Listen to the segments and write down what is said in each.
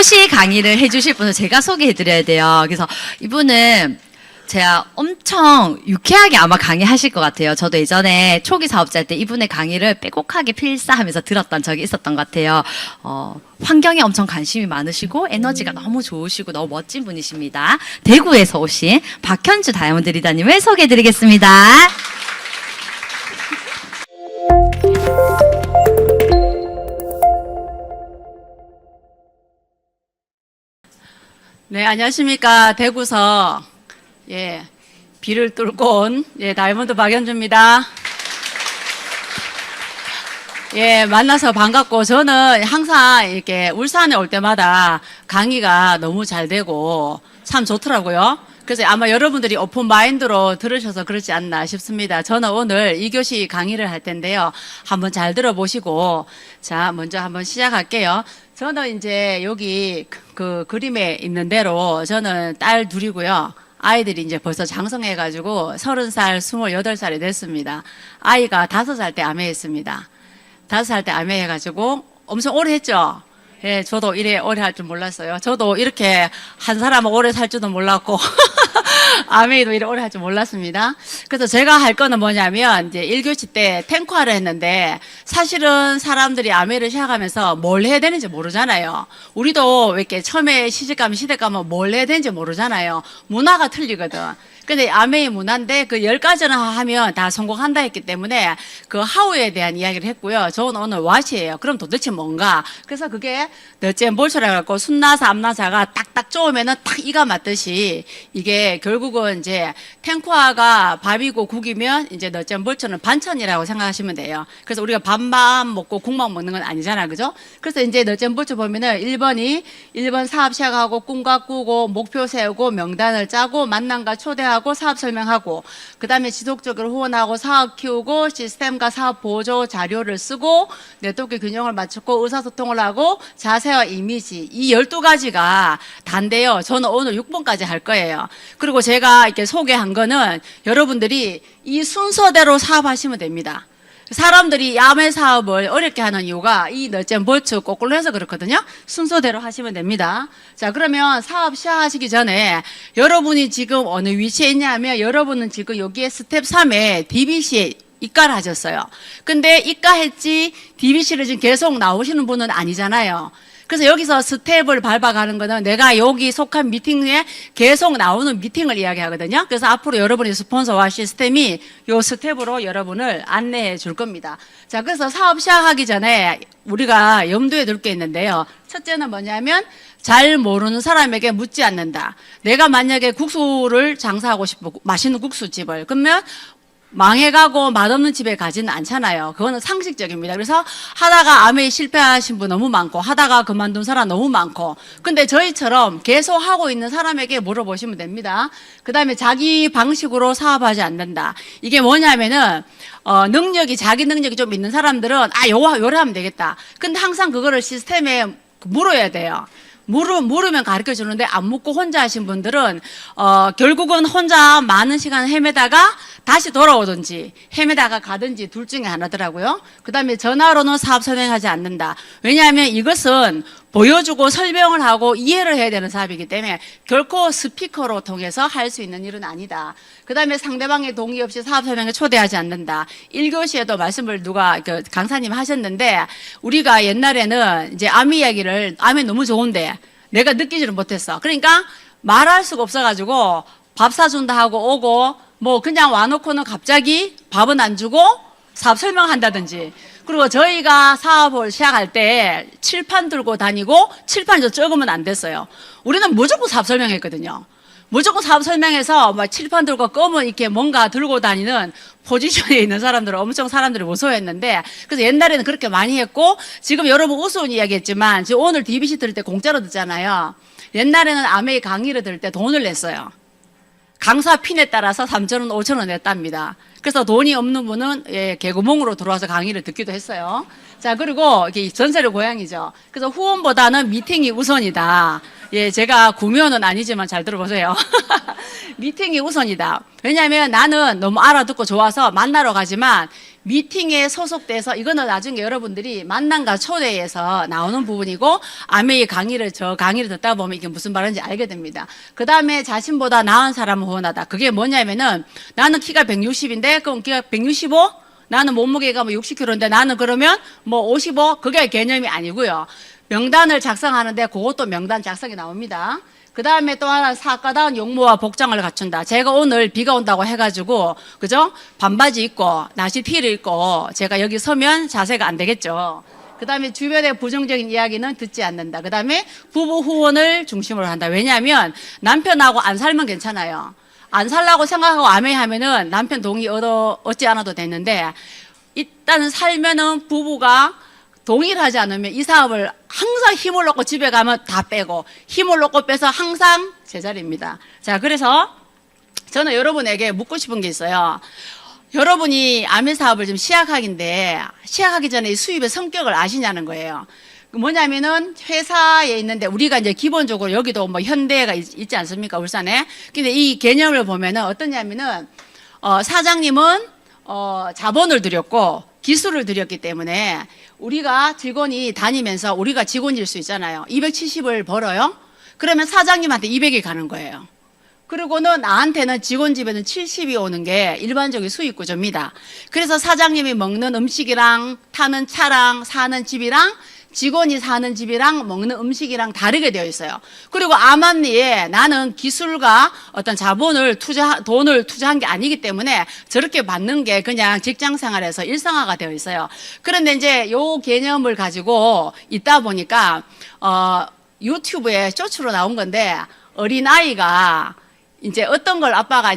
대구시 강의를 해주실 분을 제가 소개해드려야 돼요. 그래서 이분은 제가 엄청 유쾌하게 아마 강의하실 것 같아요. 저도 예전에 초기 사업자 할 때 이분의 강의를 빼곡하게 필사하면서 들었던 적이 있었던 것 같아요. 환경에 엄청 관심이 많으시고 에너지가 너무 좋으시고 너무 멋진 분이십니다. 대구에서 오신 박현주 다이아몬드 리더님을 소개해드리겠습니다. 네, 안녕하십니까. 대구서 비를 뚫고 온 다이아몬드 박현주입니다. 만나서 반갑고, 저는 항상 이렇게 울산에 올 때마다 강의가 너무 잘 되고 참 좋더라고요. 그래서 아마 여러분들이 오픈 마인드로 들으셔서 그렇지 않나 싶습니다. 저는 오늘 2교시 강의를 할 텐데요. 한번 잘 들어보시고, 자, 먼저 한번 시작할게요. 저는 이제 여기 그 그림에 있는 대로 저는 딸 둘이고요. 아이들이 이제 벌써 장성해가지고 30살, 28살이 됐습니다. 아이가 5살 때 암회했습니다. 5살 때 암회해가지고 엄청 오래 했죠? 예, 저도 이래 오래 할 줄 몰랐어요. 저도 이렇게 한 사람은 오래 살 줄도 몰랐고, 아메이도 이래 오래 할 줄 몰랐습니다. 그래서 제가 할 거는 뭐냐면, 이제 1교시 때 탱크화를 했는데, 사실은 사람들이 아메를 시작하면서 뭘 해야 되는지 모르잖아요. 우리도 왜 이렇게 처음에 시집가면 시댁 가면 뭘 해야 되는지 모르잖아요. 문화가 틀리거든. 근데 아메이 문화인데 그 10가지는 하면 다 성공한다 했기 때문에 그 하우에 대한 이야기를 했고요. 저는 오늘 왓이에요. 그럼 도대체 뭔가? 그래서 그게 너잼 볼초라 갖고 순나사, 암나사가 딱딱 쪼으면은 딱 이가 맞듯이 이게 결국은 이제 탱쿠아가 밥이고 국이면 이제 너잼 볼초는 반찬이라고 생각하시면 돼요. 그래서 우리가 밥만 먹고 국만 먹는 건 아니잖아. 그죠? 그래서 이제 너잼 볼초 보면은 1번 사업 시작하고 꿈과 꾸고 목표 세우고 명단을 짜고 만남과 초대하고 사업 설명하고 그다음에 지속적으로 후원하고 사업 키우고 시스템과 사업 보조 자료를 쓰고 네트워크 균형을 맞추고 의사소통을 하고 자세와 이미지 이 12가지가 단데요. 저는 오늘 6번까지 할 거예요. 그리고 제가 이렇게 소개한 거는 여러분들이 이 순서대로 사업하시면 됩니다. 사람들이 야매 사업을 어렵게 하는 이유가 이 너잼 볼츠 거꾸로 해서 그렇거든요. 순서대로 하시면 됩니다. 자, 그러면 사업 시작하시기 전에 여러분이 지금 어느 위치에 있냐면 여러분은 지금 여기에 스텝 3에 DBC에 입가를 하셨어요. 근데 입가했지 DBC를 지금 계속 나오시는 분은 아니잖아요. 그래서 여기서 스텝을 밟아가는 거는 내가 여기 속한 미팅에 계속 나오는 미팅을 이야기하거든요. 그래서 앞으로 여러분의 스폰서와 시스템이 요 스텝으로 여러분을 안내해 줄 겁니다. 자, 그래서 사업 시작하기 전에 우리가 염두에 둘 게 있는데요. 첫째는 뭐냐면 잘 모르는 사람에게 묻지 않는다. 내가 만약에 국수를 장사하고 싶어, 맛있는 국수집을. 그러면 망해가고 맛없는 집에 가지는 않잖아요. 그거는 상식적입니다. 그래서 하다가 암에 실패하신 분 너무 많고 하다가 그만둔 사람 너무 많고 근데 저희처럼 계속 하고 있는 사람에게 물어보시면 됩니다. 그 다음에 자기 방식으로 사업하지 않는다. 이게 뭐냐면은 자기 능력이 좀 있는 사람들은 요래 하면 되겠다. 근데 항상 그거를 시스템에 물어야 돼요. 물으면 가르쳐 주는데 안 묻고 혼자 하신 분들은 결국은 혼자 많은 시간 헤매다가 다시 돌아오든지 헤매다가 가든지 둘 중에 하나더라고요. 그 다음에 전화로는 사업 설명하지 않는다. 왜냐하면 이것은 보여주고 설명을 하고 이해를 해야 되는 사업이기 때문에 결코 스피커로 통해서 할 수 있는 일은 아니다. 그 다음에 상대방의 동의 없이 사업 설명에 초대하지 않는다. 1교시에도 말씀을 강사님 하셨는데 우리가 옛날에는 이제 암 이야기를 암이 너무 좋은데 내가 느끼지를 못했어. 그러니까 말할 수가 없어가지고 밥 사준다 하고 오고 뭐 그냥 와놓고는 갑자기 밥은 안 주고 사업 설명한다든지 그리고 저희가 사업을 시작할 때 칠판 들고 다니고 칠판이 좀 적으면 안 됐어요. 우리는 무조건 사업 설명했거든요. 무조건 사업 설명해서 막 칠판 들고 검은 이렇게 뭔가 들고 다니는 포지션에 있는 사람들은 엄청 사람들이 무서워했는데 그래서 옛날에는 그렇게 많이 했고 지금 여러분 우스운 이야기했지만 지금 오늘 DBC 들을 때 공짜로 듣잖아요. 옛날에는 아메이 강의를 들을 때 돈을 냈어요. 강사 핀에 따라서 3,000원, 5,000원 냈답니다. 그래서 돈이 없는 분은 개구멍으로 들어와서 강의를 듣기도 했어요. 자, 그리고 이게 전세를 고향이죠. 그래서 후원보다는 미팅이 우선이다. 제가 구미호는 아니지만 잘 들어보세요. 미팅이 우선이다. 왜냐하면 나는 너무 알아듣고 좋아서 만나러 가지만 미팅에 소속돼서 이거는 나중에 여러분들이 만남과 초대에서 나오는 부분이고 아메이 강의를 저 강의를 듣다 보면 이게 무슨 말인지 알게 됩니다. 그 다음에 자신보다 나은 사람을 후원하다. 그게 뭐냐면은 나는 키가 160인데 그럼 키가 165? 나는 몸무게가 뭐 60kg인데 나는 그러면 뭐 55? 그게 개념이 아니고요. 명단을 작성하는데 그것도 명단 작성이 나옵니다. 그 다음에 또 하나 사과다운 용모와 복장을 갖춘다. 제가 오늘 비가 온다고 해가지고, 그죠? 반바지 입고, 나시티를 입고, 제가 여기 서면 자세가 안 되겠죠. 그 다음에 주변의 부정적인 이야기는 듣지 않는다. 그 다음에 부부 후원을 중심으로 한다. 왜냐하면 남편하고 안 살면 괜찮아요. 안 살라고 생각하고 아메하면은 남편 동의 얻지 않아도 되는데, 일단은 살면은 부부가 동의를 하지 않으면 이 사업을 항상 힘을 놓고 집에 가면 다 빼고 힘을 놓고 빼서 항상 제자리입니다. 자, 그래서 저는 여러분에게 묻고 싶은 게 있어요. 여러분이 아메 사업을 지금 시작하기인데 시작하기 전에 이 수입의 성격을 아시냐는 거예요. 뭐냐면은 회사에 있는데 우리가 이제 기본적으로 여기도 뭐 현대가 있지 않습니까? 울산에. 근데 이 개념을 보면은 어떠냐면은 사장님은 자본을 들였고 기술을 들였기 때문에 우리가 직원이 다니면서 우리가 직원일 수 있잖아요. 270을 벌어요. 그러면 사장님한테 200이 가는 거예요. 그리고는 나한테는 직원 집에는 70이 오는 게 일반적인 수익 구조입니다. 그래서 사장님이 먹는 음식이랑 타는 차랑 사는 집이랑 직원이 사는 집이랑 먹는 음식이랑 다르게 되어 있어요. 그리고 암암리에 나는 기술과 어떤 자본을 돈을 투자한 게 아니기 때문에 저렇게 받는 게 그냥 직장 생활에서 일상화가 되어 있어요. 그런데 이제 요 개념을 가지고 있다 보니까, 유튜브에 쇼츠로 나온 건데, 어린아이가 이제 어떤 걸 아빠가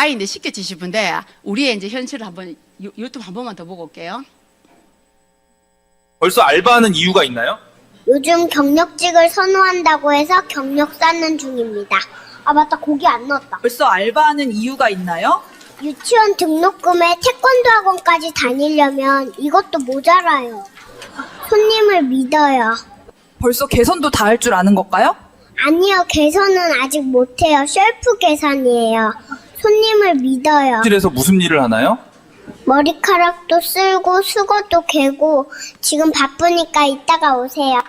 아이인데 시켰지 싶은데, 우리의 이제 현실을 한번 유튜브 한 번만 더 보고 올게요. 벌써 알바하는 이유가 있나요? 요즘 경력직을 선호한다고 해서 경력 쌓는 중입니다. 아 맞다, 고기 안 넣었다. 벌써 알바하는 이유가 있나요? 유치원 등록금에 태권도 학원까지 다니려면 이것도 모자라요. 손님을 믿어요. 벌써 계산도 다 할 줄 아는 걸까요? 아니요, 계산은 아직 못해요. 셀프 계산이에요. 손님을 믿어요. 실에서 무슨 일을 하나요? 머리카락도 쓸고 수건도 개고 지금 바쁘니까 이따가 오세요.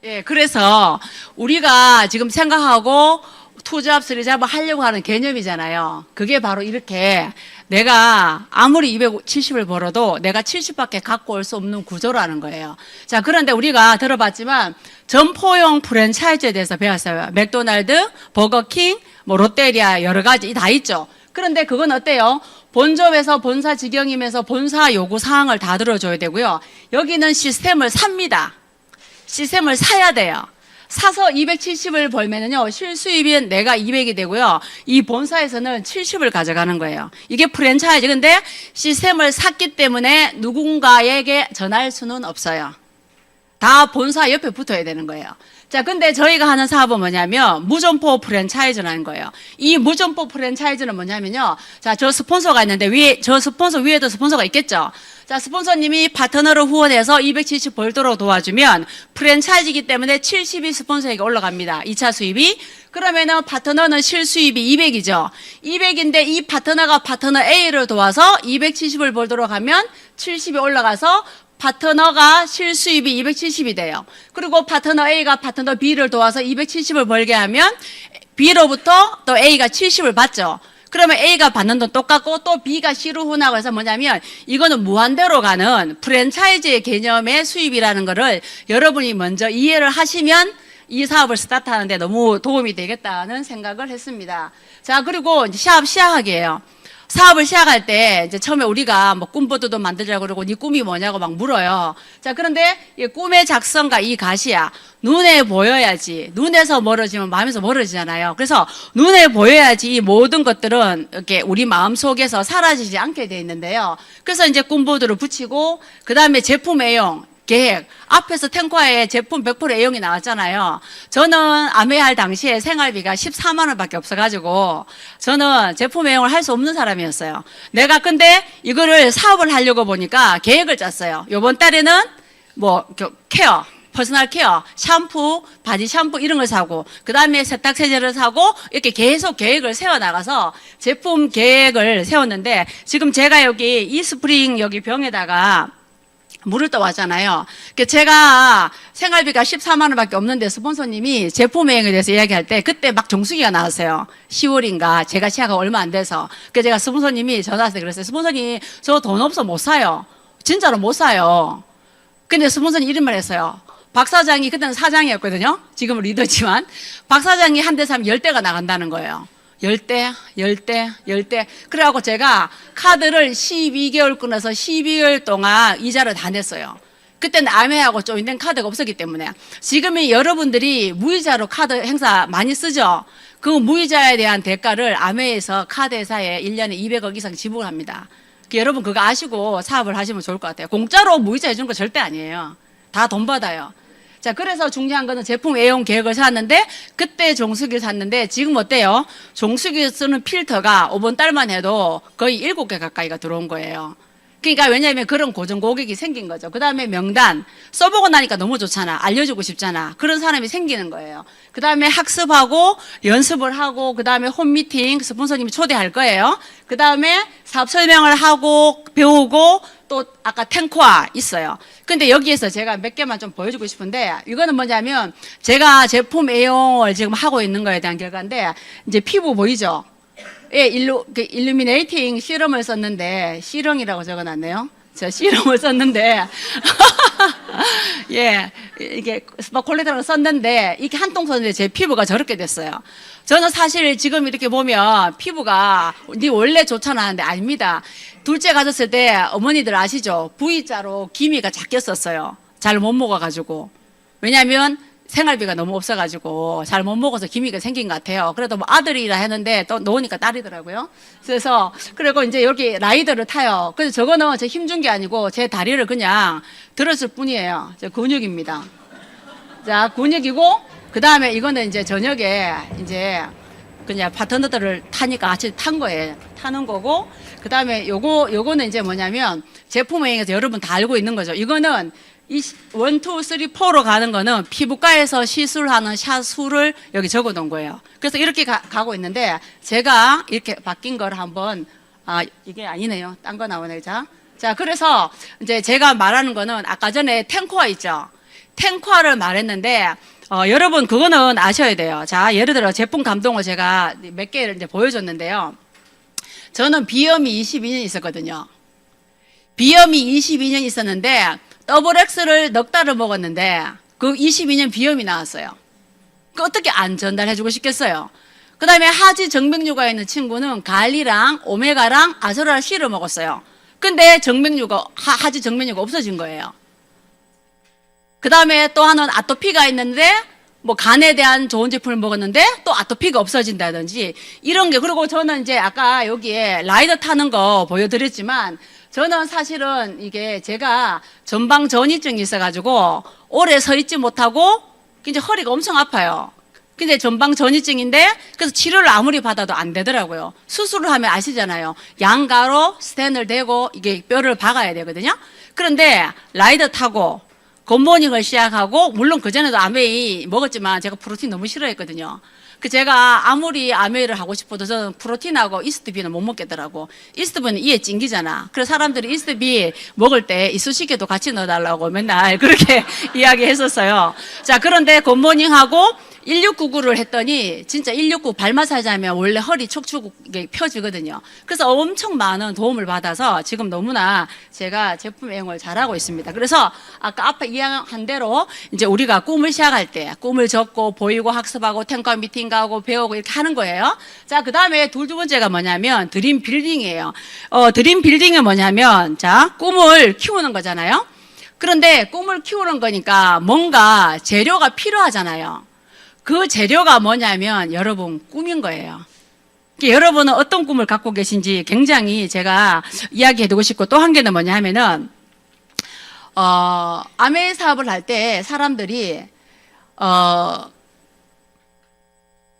예, 그래서 우리가 지금 생각하고 투잡, 쓰리잡을 하려고 하는 개념이잖아요. 그게 바로 이렇게 내가 아무리 270을 벌어도 내가 70밖에 갖고 올 수 없는 구조라는 거예요. 자, 그런데 우리가 들어봤지만 점포용 프랜차이즈에 대해서 배웠어요. 맥도날드, 버거킹, 뭐 롯데리아 여러 가지 다 있죠. 그런데 그건 어때요? 본점에서 본사 직영이면서 본사 요구 사항을 다 들어줘야 되고요. 여기는 시스템을 삽니다. 시스템을 사야 돼요. 사서 270을 벌면은요, 실수입은 내가 200이 되고요. 이 본사에서는 70을 가져가는 거예요. 이게 프랜차이즈. 근데 시스템을 샀기 때문에 누군가에게 전할 수는 없어요. 다 본사 옆에 붙어야 되는 거예요. 자, 근데 저희가 하는 사업은 뭐냐면 무점포 프랜차이즈라는 거예요. 이 무점포 프랜차이즈는 뭐냐면요. 자, 저 스폰서가 있는데 저 스폰서 위에도 스폰서가 있겠죠. 자, 스폰서님이 파트너를 후원해서 270 벌도록 도와주면 프랜차이즈이기 때문에 70이 스폰서에게 올라갑니다. 2차 수입이. 그러면은 파트너는 실수입이 200이죠. 200인데 이 파트너가 파트너 A를 도와서 270을 벌도록 하면 70이 올라가서 파트너가 실수입이 270이 돼요. 그리고 파트너 A가 파트너 B를 도와서 270을 벌게 하면 B로부터 또 A가 70을 받죠. 그러면 A가 받는 돈 똑같고 또 B가 C로 후원하고 해서 뭐냐면 이거는 무한대로 가는 프랜차이즈의 개념의 수입이라는 거를 여러분이 먼저 이해를 하시면 이 사업을 스타트하는데 너무 도움이 되겠다는 생각을 했습니다. 자, 그리고 이제 사업 시작하기예요. 사업을 시작할 때 이제 처음에 우리가 뭐 꿈보드도 만들자고 그러고 네 꿈이 뭐냐고 막 물어요. 자, 그런데 이 꿈의 작성과 이 가시야 눈에 보여야지. 눈에서 멀어지면 마음에서 멀어지잖아요. 그래서 눈에 보여야지 이 모든 것들은 이렇게 우리 마음 속에서 사라지지 않게 돼 있는데요. 그래서 이제 꿈보드를 붙이고 그 다음에 제품 애용 계획. 앞에서 탱과에 제품 100% 애용이 나왔잖아요. 저는 아메할 당시에 생활비가 14만 원밖에 없어가지고 저는 제품 애용을 할 수 없는 사람이었어요. 내가 근데 이거를 사업을 하려고 보니까 계획을 짰어요. 요번 달에는 뭐 케어 퍼스널 케어, 샴푸, 바디 샴푸 이런 걸 사고, 그 다음에 세탁 세제를 사고, 이렇게 계속 계획을 세워나가서 제품 계획을 세웠는데, 지금 제가 여기 이스프링 여기 병에다가 물을 떠왔잖아요. 제가 생활비가 14만 원밖에 없는데 스폰서님이 제품 여행에 대해서 이야기할 때 그때 막 정수기가 나왔어요. 10월인가 제가 시작하고 얼마 안 돼서. 그래서 제가 스폰서님이 전화해서 그랬어요. 스폰서님 저 돈 없어 못 사요. 진짜로 못 사요. 근데 스폰서님 이런 말 했어요. 박 사장이 그때는 사장이었거든요. 지금은 리더지만 박 사장이 한 대 사면 10대가 나간다는 거예요. 10대. 그래갖고 제가 카드를 12개월 끊어서 12개월 동안 이자를 다 냈어요. 그때는 아메하고 조인된 카드가 없었기 때문에. 지금은 여러분들이 무이자로 카드 행사 많이 쓰죠? 그 무이자에 대한 대가를 아메에서 카드 회사에 1년에 200억 이상 지불을 합니다. 여러분 그거 아시고 사업을 하시면 좋을 것 같아요. 공짜로 무이자 해주는 거 절대 아니에요. 다 돈 받아요. 자, 그래서 중요한 거는 제품 애용 계획을 샀는데, 그때 종수기를 샀는데, 지금 어때요? 종수기 쓰는 필터가 이번 달만 해도 거의 7개 가까이가 들어온 거예요. 그러니까 왜냐하면 그런 고정 고객이 생긴 거죠. 그 다음에 명단, 써보고 나니까 너무 좋잖아. 알려주고 싶잖아. 그런 사람이 생기는 거예요. 그 다음에 학습하고, 연습을 하고, 그 다음에 홈미팅, 스폰서님이 초대할 거예요. 그 다음에 사업 설명을 하고, 배우고, 또 아까 탱코아 있어요. 근데 여기에서 제가 몇 개만 좀 보여주고 싶은데, 이거는 뭐냐면 제가 제품 애용을 지금 하고 있는 거에 대한 결과인데, 이제 피부 보이죠? 예, 일루미네이팅 시럼을 썼는데, 시렁이라고 적어놨네요. 저 시럼을 썼는데, 예, 이게 스파콜레트라고 썼는데, 이게 한 통 썼는데 제 피부가 저렇게 됐어요. 저는 사실 지금 이렇게 보면 피부가 네 원래 좋잖아 하는데 아닙니다. 둘째 가졌을 때 어머니들 아시죠? V자로 기미가 작겠었어요. 잘 못 먹어가지고. 왜냐면 생활비가 너무 없어가지고 잘 못 먹어서 기미가 생긴 것 같아요. 그래도 뭐 아들이라 했는데 또 놓으니까 딸이더라고요. 그래서 그리고 이제 여기 라이더를 타요. 그래서 저거는 제 힘준 게 아니고 제 다리를 그냥 들었을 뿐이에요. 제 근육입니다. 자, 근육이고 그 다음에 이거는 이제 저녁에 이제 그냥 파트너들을 타니까 같이 탄 거예요. 타는 거고 그 다음에 요거는 이제 뭐냐면 제품 여행에서 여러분 다 알고 있는 거죠. 이거는 1, 2, 3, 4로 가는 거는 피부과에서 시술하는 샷수를 여기 적어 놓은 거예요. 그래서 이렇게 가고 있는데 제가 이렇게 바뀐 거를 한번 이게 아니네요. 딴 거 나오네. 자, 그래서 이제 제가 말하는 거는 아까 전에 탱코아 있죠. 탱코아를 말했는데 여러분 그거는 아셔야 돼요. 자, 예를 들어 제품 감동을 제가 몇 개를 이제 보여줬는데요. 저는 비염이 22년 있었거든요. 비염이 22년 있었는데 더블 X를 넉 달을 먹었는데 그 22년 비염이 나왔어요. 그 어떻게 안 전달해주고 싶겠어요? 그 다음에 하지 정맥류가 있는 친구는 갈리랑 오메가랑 아소랄 C를 먹었어요. 근데 정맥류가 하지 정맥류가 없어진 거예요. 그 다음에 또 하나는 아토피가 있는데 뭐 간에 대한 좋은 제품을 먹었는데 또 아토피가 없어진다든지 이런 게. 그리고 저는 이제 아까 여기에 라이더 타는 거 보여드렸지만 저는 사실은 이게 제가 전방 전이증이 있어가지고 오래 서 있지 못하고 이제 허리가 엄청 아파요. 근데 전방 전이증인데 그래서 치료를 아무리 받아도 안 되더라고요. 수술을 하면 아시잖아요. 양가로 스텐을 대고 이게 뼈를 박아야 되거든요. 그런데 라이더 타고 굿모닝을 시작하고 물론 그전에도 아메이 먹었지만 제가 프로틴 너무 싫어했거든요. 그 제가 아무리 아메이를 하고 싶어도 저는 프로틴하고 이스트비는 못 먹겠더라고. 이스트비는 이에 찡기잖아. 그래서 사람들이 이스트비 먹을 때 이쑤시개도 같이 넣어달라고 맨날 그렇게 이야기했었어요. 자, 그런데 굿모닝하고 1699를 했더니 진짜 169 발 마사지 하면 원래 허리 척추가 펴지거든요. 그래서 엄청 많은 도움을 받아서 지금 너무나 제가 제품 애용을 잘하고 있습니다. 그래서 아까 앞에 이야기한 대로 이제 우리가 꿈을 시작할 때 꿈을 적고 보이고 학습하고 탱커 미팅 가고 배우고 이렇게 하는 거예요. 자, 그 다음에 두 번째가 뭐냐면 드림 빌딩이에요. 드림 빌딩은 뭐냐면 자, 꿈을 키우는 거잖아요. 그런데 꿈을 키우는 거니까 뭔가 재료가 필요하잖아요. 그 재료가 뭐냐면 여러분 꿈인 거예요. 여러분은 어떤 꿈을 갖고 계신지 굉장히 제가 이야기해두고 싶고 또 한 개는 뭐냐 하면은 아메 사업을 할 때 사람들이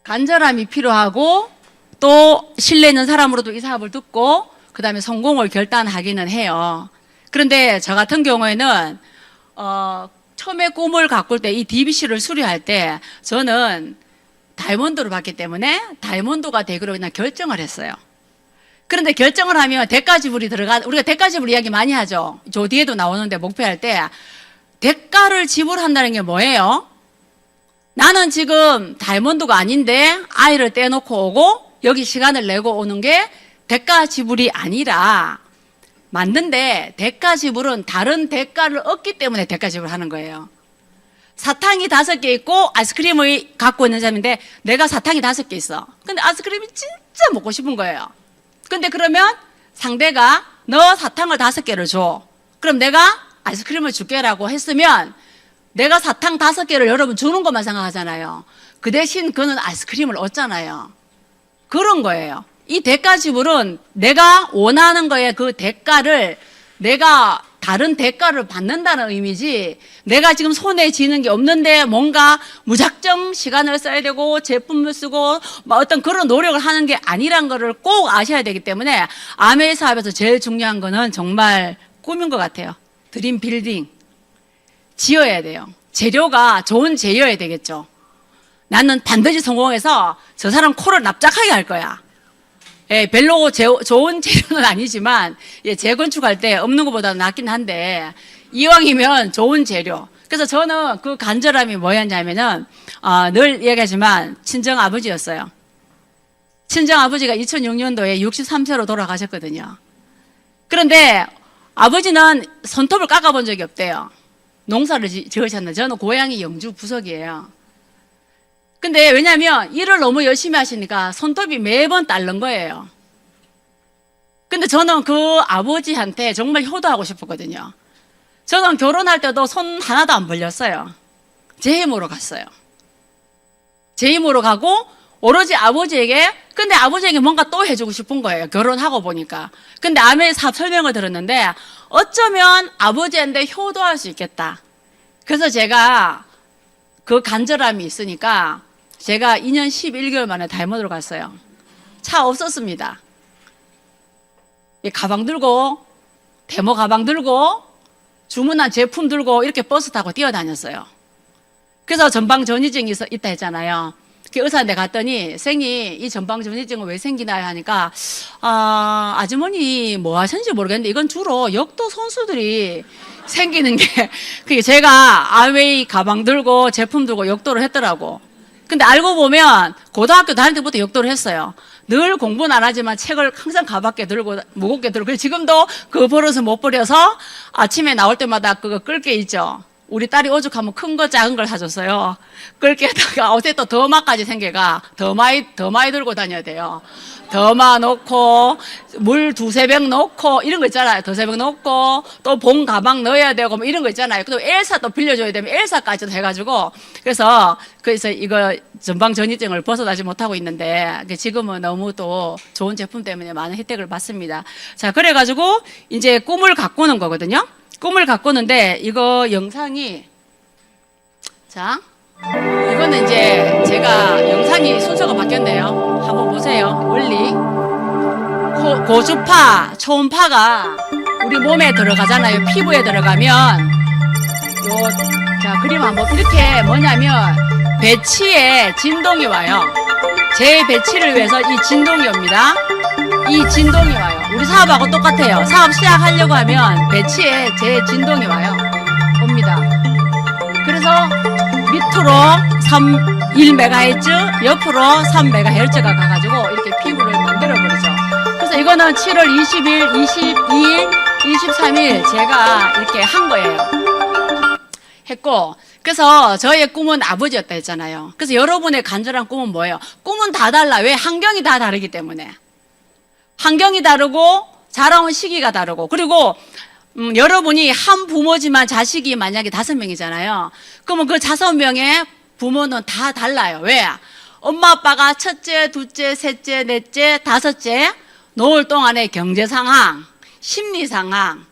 간절함이 필요하고 또 신뢰 있는 사람으로도 이 사업을 듣고 그 다음에 성공을 결단하기는 해요. 그런데 저 같은 경우에는 처음에 꿈을 가꿀 때 이 DBC를 수리할 때 저는 다이아몬드로 봤기 때문에 다이아몬드가 되기로 그냥 결정을 했어요. 그런데 결정을 하면 대가 지불이 우리가 대가 지불 이야기 많이 하죠. 저 뒤에도 나오는데 목표할 때 대가를 지불한다는 게 뭐예요? 나는 지금 다이아몬드가 아닌데 아이를 떼놓고 오고 여기 시간을 내고 오는 게 대가 지불이 아니라 맞는데 대가 지불은 다른 대가를 얻기 때문에 대가 지불하는 거예요. 사탕이 5개 있고 아이스크림을 갖고 있는 사람인데 내가 사탕이 5개 있어. 근데 아이스크림이 진짜 먹고 싶은 거예요. 근데 그러면 상대가 너 사탕을 5개를 줘. 그럼 내가 아이스크림을 줄게라고 했으면 내가 사탕 5개를 여러분 주는 것만 생각하잖아요. 그 대신 그는 아이스크림을 얻잖아요. 그런 거예요. 이 대가 지불은 내가 원하는 거에 그 대가를 내가 다른 대가를 받는다는 의미지 내가 지금 손에 쥐는 게 없는데 뭔가 무작정 시간을 써야 되고 제품을 쓰고 뭐 어떤 그런 노력을 하는 게 아니란 거를 꼭 아셔야 되기 때문에 아메이 사업에서 제일 중요한 거는 정말 꿈인 것 같아요. 드림 빌딩. 지어야 돼요. 재료가 좋은 재료여야 되겠죠. 나는 반드시 성공해서 저 사람 코를 납작하게 할 거야. 예, 별로 좋은 재료는 아니지만 예, 재건축할 때 없는 것보다 낫긴 한데 이왕이면 좋은 재료. 그래서 저는 그 간절함이 뭐였냐면은 늘 얘기하지만 친정 아버지였어요. 친정 아버지가 2006년도에 63세로 돌아가셨거든요. 그런데 아버지는 손톱을 깎아본 적이 없대요. 농사를 지으셨는데 저는 고향이 영주 부석이에요. 근데 왜냐면 일을 너무 열심히 하시니까 손톱이 매번 딸는 거예요. 근데 저는 그 아버지한테 정말 효도하고 싶었거든요. 저는 결혼할 때도 손 하나도 안 벌렸어요. 제 힘으로 갔어요. 제 힘으로 가고 오로지 아버지에게, 근데 아버지에게 뭔가 또 해주고 싶은 거예요. 결혼하고 보니까. 근데 아메이 사업 설명을 들었는데 어쩌면 아버지한테 효도할 수 있겠다. 그래서 제가 그 간절함이 있으니까 제가 2년 11개월 만에 다이아몬드로 갔어요. 차 없었습니다. 가방 들고, 데모 가방 들고, 주문한 제품 들고 이렇게 버스 타고 뛰어다녔어요. 그래서 전방전이증이 있다 했잖아요. 그 의사한테 갔더니 생이 이 전방전이증은 왜 생기나요 하니까 아주머니 뭐 하셨는지 모르겠는데 이건 주로 역도 선수들이 생기는 게 그게 제가 아메이 가방 들고 제품 들고 역도를 했더라고. 근데 알고 보면 고등학교 다닐 때부터 역도를 했어요. 늘 공부는 안 하지만 책을 항상 가볍게 들고 무겁게 들고 그래서 지금도 그 버릇을 못 버려서 아침에 나올 때마다 그거 끌 게 있죠. 우리 딸이 오죽하면 큰 거 작은 걸 사줬어요. 끌게다가 어제 또 더마까지 생겨가 더 많이 들고 다녀야 돼요. 더마 넣고 물 2-3병 넣고 이런 거 있잖아요. 2-3병 넣고 또 봉 가방 넣어야 되고 뭐 이런 거 있잖아요. 또 엘사 또 빌려줘야 되면 엘사까지도 해가지고 그래서 이거 전방전이증을 벗어나지 못하고 있는데 지금은 너무 또 좋은 제품 때문에 많은 혜택을 받습니다. 자, 그래가지고 이제 꿈을 가꾸는 거거든요. 꿈을 가꾸는데 이거 영상이 자 이거는 이제 제가 영상이 순서가 바뀌었네요. 한번 보세요. 원리 고주파, 초음파가 우리 몸에 들어가잖아요. 피부에 들어가면 자 그림 한번 이렇게 뭐냐면 배치에 진동이 와요. 제 배치를 위해서 이 진동이 옵니다. 이 진동이 와요. 우리 사업하고 똑같아요. 사업 시작하려고 하면 배치에 제 진동이 와요. 옵니다. 그래서 밑으로 1MHz, 옆으로 3MHz가 가가지고 이렇게 피부를 만들어버리죠. 그래서 이거는 7월 20일, 22일, 23일 제가 이렇게 한 거예요. 했고, 그래서 저희의 꿈은 아버지였다 했잖아요. 그래서 여러분의 간절한 꿈은 뭐예요? 꿈은 다 달라. 왜? 환경이 다 다르기 때문에. 환경이 다르고 자라온 시기가 다르고 그리고 여러분이 한 부모지만 자식이 만약에 5명이잖아요. 그러면 그 5명의 부모는 다 달라요. 왜? 엄마 아빠가 첫째, 둘째, 셋째, 넷째, 다섯째 노을 동안의 경제 상황, 심리 상황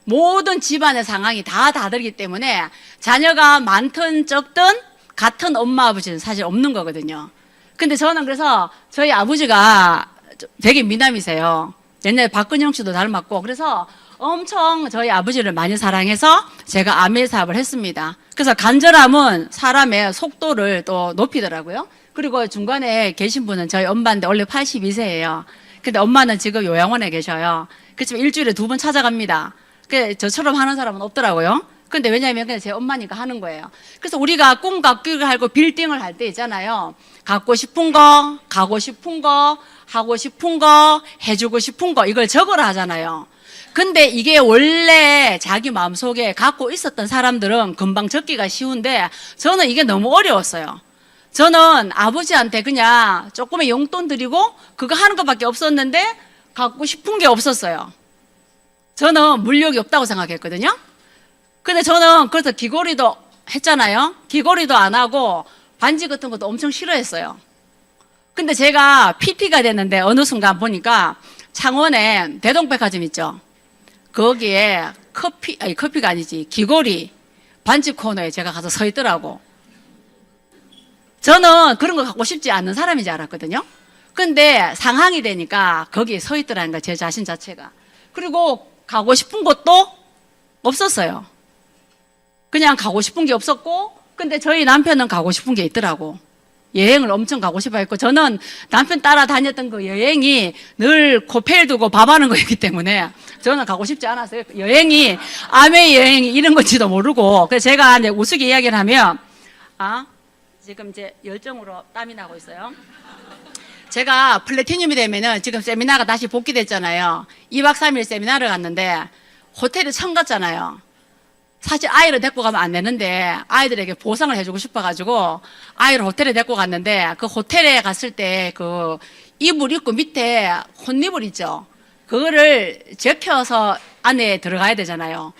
모든 집안의 상황이 다 다르기 때문에 자녀가 많든 적든 같은 엄마 아버지는 사실 없는 거거든요. 근데 저는 그래서 저희 아버지가 되게 미남이세요. 옛날에 박근영 씨도 닮았고 그래서 엄청 저희 아버지를 많이 사랑해서 제가 아메이 사업을 했습니다. 그래서 간절함은 사람의 속도를 또 높이더라고요. 그리고 중간에 계신 분은 저희 엄마인데 원래 82세예요. 근데 엄마는 지금 요양원에 계셔요. 그렇지만 일주일에 2번 찾아갑니다. 그 저처럼 하는 사람은 없더라고요. 근데 왜냐하면 그냥 제 엄마니까 하는 거예요. 그래서 우리가 꿈 갖기를 하고 빌딩을 할 때 있잖아요. 갖고 싶은 거, 가고 싶은 거, 하고 싶은 거, 해주고 싶은 거 이걸 적으라 하잖아요. 근데 이게 원래 자기 마음속에 갖고 있었던 사람들은 금방 적기가 쉬운데 저는 이게 너무 어려웠어요. 저는 아버지한테 그냥 조금의 용돈 드리고 그거 하는 것밖에 없었는데 갖고 싶은 게 없었어요. 저는 물욕이 없다고 생각했거든요. 근데 저는 그래서 귀걸이도 했잖아요. 귀걸이도 안 하고 반지 같은 것도 엄청 싫어했어요. 근데 제가 PT가 됐는데 어느 순간 보니까 창원에 대동백화점 있죠. 거기에 커피가 아니지. 귀걸이 반지 코너에 제가 가서 서 있더라고. 저는 그런 거 갖고 싶지 않은 사람인지 알았거든요. 근데 상황이 되니까 거기에 서 있더라는 거예요. 제 자신 자체가. 그리고 가고 싶은 것도 없었어요. 그냥 가고 싶은 게 없었고, 근데 저희 남편은 가고 싶은 게 있더라고. 여행을 엄청 가고 싶어 했고, 저는 남편 따라다녔던 그 여행이 늘 코페일 두고 밥하는 거였기 때문에 저는 가고 싶지 않았어요. 여행이, 아메 여행이 이런 건지도 모르고. 그래서 제가 이제 우스개 이야기를 하면, 지금 이제 열정으로 땀이 나고 있어요. 제가 플래티늄이 되면은 지금 세미나가 다시 복귀됐잖아요. 2박 3일 세미나를 갔는데 호텔에 처음 갔잖아요. 사실 아이를 데리고 가면 안 되는데 아이들에게 보상을 해주고 싶어가지고 아이를 호텔에 데리고 갔는데 그 호텔에 갔을 때 그 이불 입고 밑에 혼이불 있죠. 그거를 제껴서 안에 들어가야 되잖아요.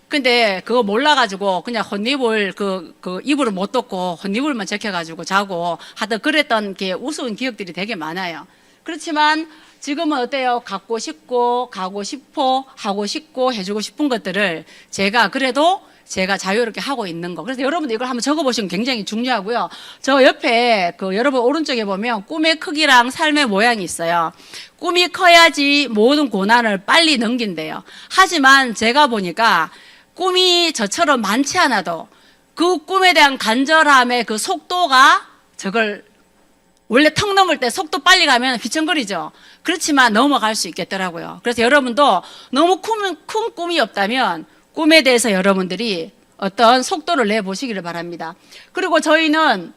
근데 그거 몰라가지고 그냥 혼이불 그 이불을 못 덮고 혼이불만 제껴가지고 자고 하여튼 그랬던 게 우스운 기억들이 되게 많아요. 그렇지만 지금은 어때요? 갖고 싶고 가고 싶고 하고 싶고 해주고 싶은 것들을 제가 그래도 제가 자유롭게 하고 있는 거. 그래서 여러분들 이걸 한번 적어보시면 굉장히 중요하고요. 저 옆에 여러분 오른쪽에 보면 꿈의 크기랑 삶의 모양이 있어요. 꿈이 커야지 모든 고난을 빨리 넘긴대요. 하지만 제가 보니까 꿈이 저처럼 많지 않아도 그 꿈에 대한 간절함의 그 속도가 저걸 원래 턱 넘을 때 속도 빨리 가면 휘청거리죠. 그렇지만 넘어갈 수 있겠더라고요. 그래서 여러분도 너무 큰 꿈이 없다면 꿈에 대해서 여러분들이 어떤 속도를 내보시기를 바랍니다. 그리고 저희는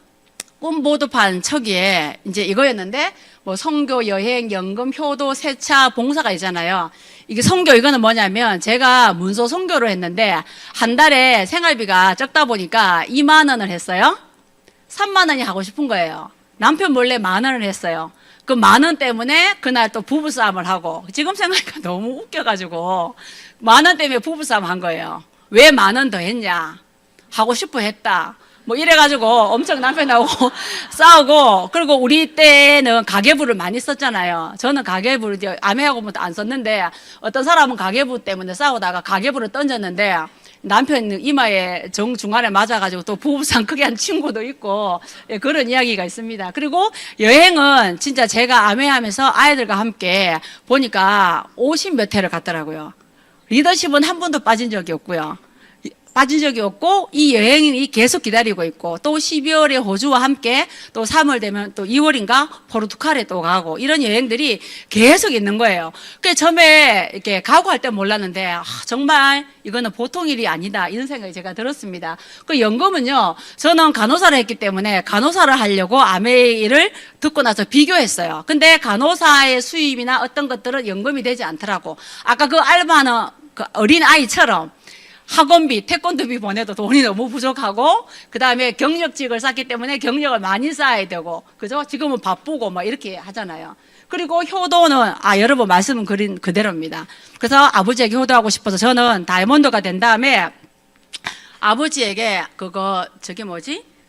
꿈 보드판 척에 이제 이거였는데 뭐 선교, 여행, 연금, 효도, 세차, 봉사가 있잖아요. 이게 선교 이거는 뭐냐면 제가 문서 선교를 했는데 한 달에 생활비가 적다 보니까 2만 원을 했어요. 3만 원이 하고 싶은 거예요. 남편 몰래 10,000원을 했어요. 그 10,000원 때문에 그날 또 부부싸움을 하고 지금 생각하니까 너무 웃겨가지고 10,000원 때문에 부부싸움 한 거예요. 왜 10,000원 더 했냐? 하고 싶어 했다. 뭐 이래가지고 엄청 남편하고 싸우고 그리고 우리 때는 가계부를 많이 썼잖아요. 저는 가계부를 이제 아내하고는 안 썼는데 어떤 사람은 가계부 때문에 싸우다가 가계부를 던졌는데 남편 이마에 중간에 맞아가지고 또 부부싸움 크게 한 친구도 있고 그런 이야기가 있습니다. 그리고 여행은 진짜 제가 아메하면서 아이들과 함께 보니까 50몇 회를 갔더라고요. 리더십은 한 번도 빠진 적이 없고요. 빠진 적이 없고 이 여행이 계속 기다리고 있고 또 12월에 호주와 함께 또 3월 되면 또 2월인가 포르투갈에 또 가고 이런 여행들이 계속 있는 거예요. 그 처음에 이렇게 가고 할 때 몰랐는데 정말 이거는 보통 일이 아니다 이런 생각이 제가 들었습니다. 그 연금은요 저는 간호사를 했기 때문에 간호사를 하려고 아메이를 듣고 나서 비교했어요. 근데 간호사의 수입이나 어떤 것들은 연금이 되지 않더라고. 아까 그 알바는 그 어린 아이처럼 학원비, 태권도비 보내도 돈이 너무 부족하고 그 다음에 경력직을 쌓기 때문에 경력을 많이 쌓아야 되고 그죠? 지금은 바쁘고 막 이렇게 하잖아요. 그리고 효도는 여러분 말씀은 그대로입니다. 그래서 아버지에게 효도하고 싶어서 저는 다이아몬드가 된 다음에 아버지에게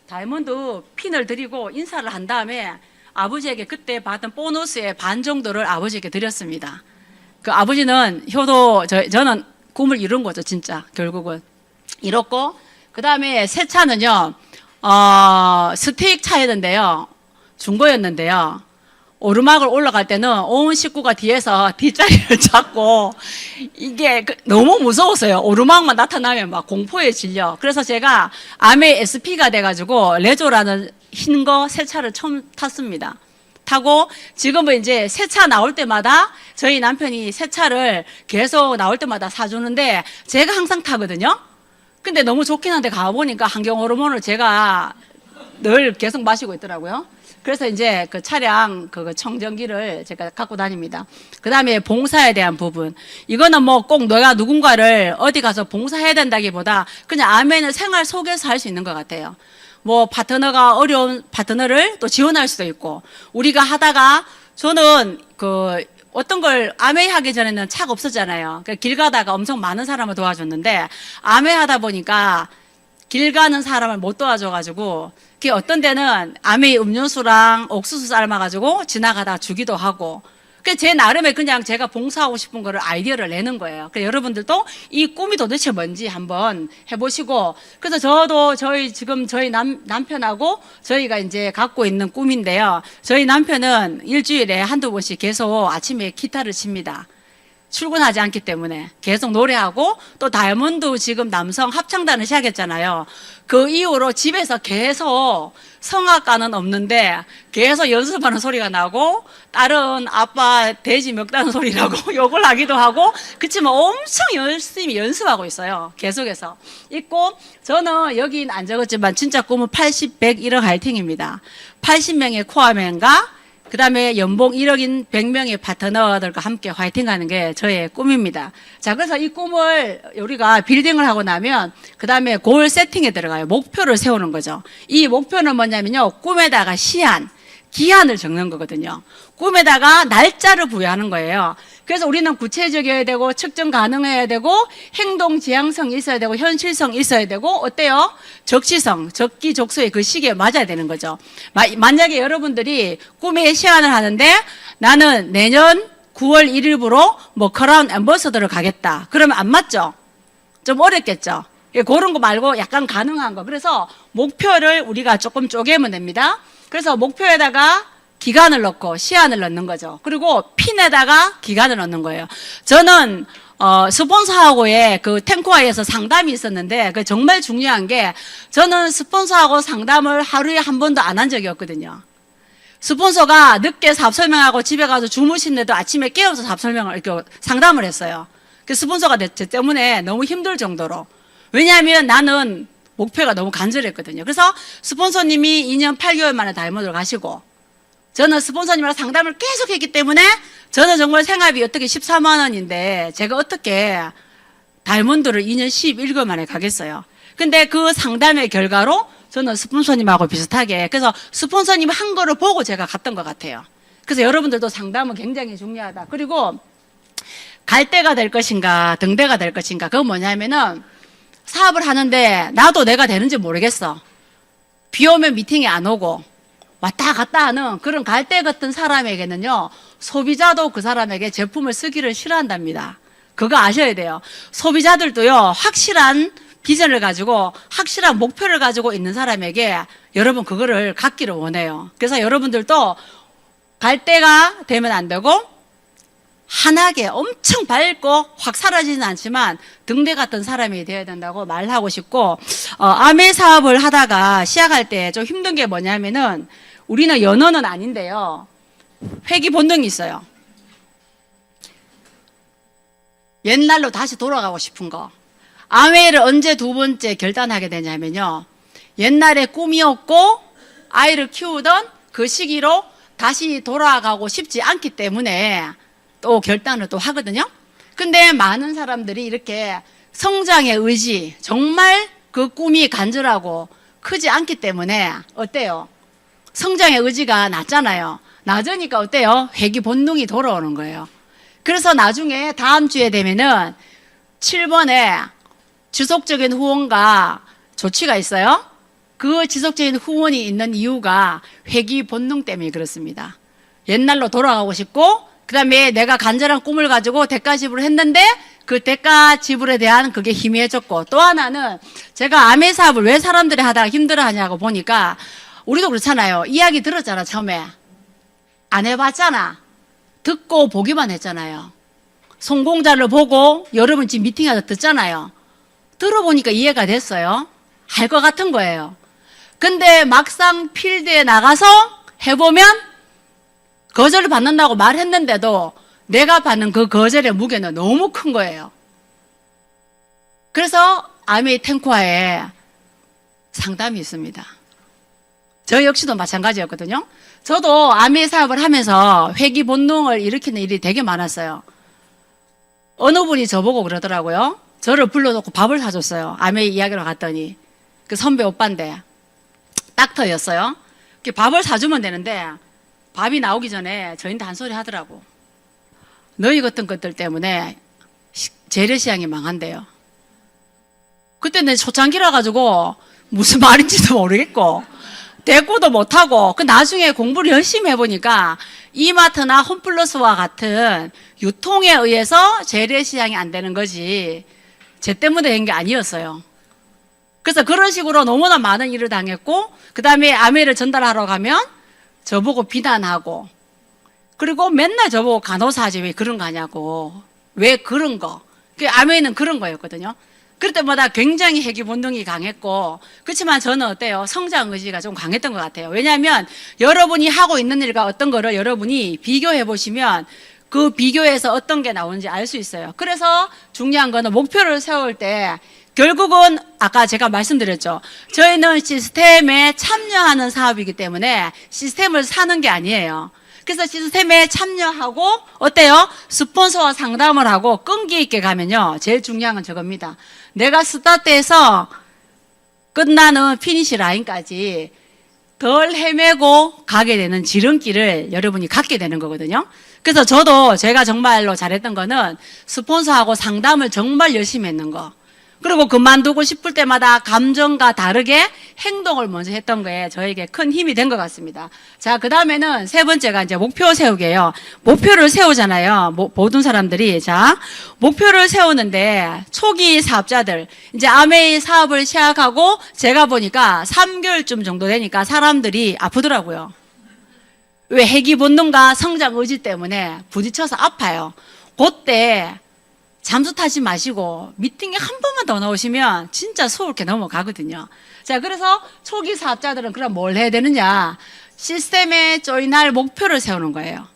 다이아몬드 핀을 드리고 인사를 한 다음에 아버지에게 그때 받은 보너스의 반 정도를 아버지에게 드렸습니다. 그 아버지는 효도 저는 꿈을 이룬 거죠, 진짜. 결국은. 이뤘고, 그 다음에 새 차는요, 스틱 차였는데요. 중고였는데요. 오르막을 올라갈 때는 온 식구가 뒤에서 뒷자리를 잡고 이게 너무 무서웠어요. 오르막만 나타나면 막 공포에 질려. 그래서 제가 아메 SP가 돼가지고 레조라는 흰 거 새 차를 처음 탔습니다. 타고 지금은 이제 새 차 나올 때마다 저희 남편이 새 차를 계속 나올 때마다 사주는데 제가 항상 타거든요. 근데 너무 좋긴 한데 가보니까 환경 호르몬을 제가 늘 계속 마시고 있더라고요. 그래서 이제 그 차량 그 청정기를 제가 갖고 다닙니다. 그 다음에 봉사에 대한 부분. 이거는 뭐 꼭 내가 누군가를 어디 가서 봉사해야 된다기보다 그냥 아멘을 생활 속에서 할 수 있는 것 같아요. 뭐 파트너가 어려운 파트너를 또 지원할 수도 있고, 우리가 하다가 저는 그 어떤 걸 아메 하기 전에는 차가 없었잖아요. 길 가다가 엄청 많은 사람을 도와줬는데 아메 하다 보니까 길 가는 사람을 못 도와줘가지고 그게 어떤 데는 아메 음료수랑 옥수수 삶아가지고 지나가다 주기도 하고, 그 제 나름의 그냥 제가 봉사하고 싶은 거를 아이디어를 내는 거예요. 그래서 여러분들도 이 꿈이 도대체 뭔지 한번 해보시고, 그래서 저도 지금 저희 남편하고 저희가 이제 갖고 있는 꿈인데요. 저희 남편은 일주일에 한두 번씩 계속 아침에 기타를 칩니다. 출근하지 않기 때문에 계속 노래하고, 또 다이아몬드 지금 남성 합창단을 시작했잖아요. 그 이후로 집에서 계속 성악가는 없는데 계속 연습하는 소리가 나고, 딸은 아빠 돼지 먹다는 소리라고 욕을 하기도 하고, 그치만 엄청 열심히 연습하고 있어요. 계속해서 있고, 저는 여긴 안 적었지만 진짜 꿈은 80, 100, 1억 화이팅입니다. 80명의 코아맨과 그 다음에 연봉 1억인 100명의 파트너들과 함께 화이팅 하는 게 저의 꿈입니다. 자, 그래서 이 꿈을 우리가 빌딩을 하고 나면 그 다음에 골 세팅에 들어가요. 목표를 세우는 거죠. 이 목표는 뭐냐면요, 꿈에다가 시한, 기한을 적는 거거든요. 꿈에다가 날짜를 부여하는 거예요. 그래서 우리는 구체적이어야 되고, 측정 가능해야 되고, 행동 지향성이 있어야 되고, 현실성이 있어야 되고, 어때요? 적시성, 적기적소의 그 시기에 맞아야 되는 거죠. 만약에 여러분들이 꿈에 시한을 하는데 나는 내년 9월 1일부로 뭐 크라운 앰버서더를 가겠다. 그러면 안 맞죠? 좀 어렵겠죠? 그런 거 말고 약간 가능한 거. 그래서 목표를 우리가 조금 쪼개면 됩니다. 그래서 목표에다가 기간을 넣고 시한을 넣는 거죠. 그리고 핀에다가 기간을 넣는 거예요. 저는 스폰서하고의 그 탱코아에서 상담이 있었는데, 그 정말 중요한 게, 저는 스폰서하고 상담을 하루에 한 번도 안 한 적이 없거든요. 스폰서가 늦게 사업 설명하고 집에 가서 주무시는데도 아침에 깨워서 사업 설명을 이렇게 상담을 했어요. 그 스폰서가 제 때문에 너무 힘들 정도로. 왜냐하면 나는 목표가 너무 간절했거든요. 그래서 스폰서님이 2년 8개월 만에 다이아몬드를 가시고, 저는 스폰서님이랑 상담을 계속 했기 때문에 저는 정말 생활비 어떻게 14만 원인데 제가 어떻게 다이아몬드를 2년 11개월 만에 가겠어요. 근데 그 상담의 결과로 저는 스폰서님하고 비슷하게, 그래서 스폰서님 한 거를 보고 제가 갔던 것 같아요. 그래서 여러분들도 상담은 굉장히 중요하다. 그리고 갈대가 될 것인가 등대가 될 것인가, 그건 뭐냐면은 사업을 하는데 나도 내가 되는지 모르겠어. 비 오면 미팅에 안 오고 왔다 갔다 하는 그런 갈대 같은 사람에게는요, 소비자도 그 사람에게 제품을 쓰기를 싫어한답니다. 그거 아셔야 돼요. 소비자들도요, 확실한 비전을 가지고 확실한 목표를 가지고 있는 사람에게 여러분 그거를 갖기를 원해요. 그래서 여러분들도 갈대가 되면 안 되고, 환하게 엄청 밝고 확 사라지진 않지만 등대 같은 사람이 되어야 된다고 말하고 싶고, 아메 사업을 하다가 시작할 때 좀 힘든 게 뭐냐면은, 우리는 연어는 아닌데요, 회귀 본능이 있어요. 옛날로 다시 돌아가고 싶은 거. 아메를 언제 두 번째 결단하게 되냐면요, 옛날에 꿈이었고 아이를 키우던 그 시기로 다시 돌아가고 싶지 않기 때문에 또 결단을 또 하거든요. 근데 많은 사람들이 이렇게 성장의 의지, 정말 그 꿈이 간절하고 크지 않기 때문에 어때요? 성장의 의지가 낮잖아요. 낮으니까 어때요? 회귀 본능이 돌아오는 거예요. 그래서 나중에 다음 주에 되면은 7번에 지속적인 후원과 조치가 있어요. 그 지속적인 후원이 있는 이유가 회귀 본능 때문에 그렇습니다. 옛날로 돌아가고 싶고, 그 다음에 내가 간절한 꿈을 가지고 대가 지불을 했는데 그 대가 지불에 대한 그게 희미해졌고, 또 하나는 제가 아메 사업을 왜 사람들이 하다가 힘들어 하냐고 보니까, 우리도 그렇잖아요. 이야기 들었잖아, 처음에. 안 해봤잖아. 듣고 보기만 했잖아요. 성공자를 보고 여러분 지금 미팅에서 듣잖아요. 들어보니까 이해가 됐어요. 할 것 같은 거예요. 근데 막상 필드에 나가서 해보면 거절을 받는다고 말했는데도 내가 받는 그 거절의 무게는 너무 큰 거예요. 그래서 아메이 탱코아에 상담이 있습니다. 저 역시도 마찬가지였거든요. 저도 아메이 사업을 하면서 회귀 본능을 일으키는 일이 되게 많았어요. 어느 분이 저보고 그러더라고요. 저를 불러놓고 밥을 사줬어요. 아메이 이야기로 갔더니 그 선배 오빠인데 닥터였어요. 밥을 사주면 되는데 밥이 나오기 전에 저희한테 한 소리 하더라고. 너희 같은 것들 때문에 재래시장이 망한대요. 그때 내 초창기라 가지고 무슨 말인지도 모르겠고 대꾸도 못하고 그 나중에 공부를 열심히 해보니까 이마트나 홈플러스와 같은 유통에 의해서 재래시장이 안 되는 거지 쟤 때문에 된 게 아니었어요. 그래서 그런 식으로 너무나 많은 일을 당했고 그 다음에 아메이를 전달하러 가면 저보고 비난하고 그리고 맨날 저보고 간호사지 왜 그런 거 하냐고 왜 그런 거 그 아메이는 그런 거였거든요. 그럴 때마다 굉장히 회귀 본능이 강했고 그렇지만 저는 어때요? 성장 의지가 좀 강했던 것 같아요. 왜냐하면 여러분이 하고 있는 일과 어떤 거를 여러분이 비교해 보시면 그 비교에서 어떤 게 나오는지 알 수 있어요. 그래서 중요한 거는 목표를 세울 때 결국은 아까 제가 말씀드렸죠. 저희는 시스템에 참여하는 사업이기 때문에 시스템을 사는 게 아니에요. 그래서 시스템에 참여하고 어때요? 스폰서와 상담을 하고 끈기 있게 가면요. 제일 중요한 건 저겁니다. 내가 스타트에서 끝나는 피니시 라인까지 덜 헤매고 가게 되는 지름길을 여러분이 갖게 되는 거거든요. 그래서 저도 제가 정말로 잘했던 거는 스폰서하고 상담을 정말 열심히 했는 거. 그리고 그만두고 싶을 때마다 감정과 다르게 행동을 먼저 했던 거에 저에게 큰 힘이 된 것 같습니다. 자, 그 다음에는 세 번째가 이제 목표 세우기예요. 목표를 세우잖아요. 모든 사람들이. 자, 목표를 세우는데 초기 사업자들, 이제 아메이 사업을 시작하고 제가 보니까 3개월쯤 정도 되니까 사람들이 아프더라고요. 왜 회귀 본능과 성장 의지 때문에 부딪혀서 아파요. 그때 잠수 타지 마시고 미팅에 한 번만 더 나오시면 진짜 수월하게 넘어가거든요. 자, 그래서 초기 사업자들은 그럼 뭘 해야 되느냐? 시스템에 조인할 목표를 세우는 거예요.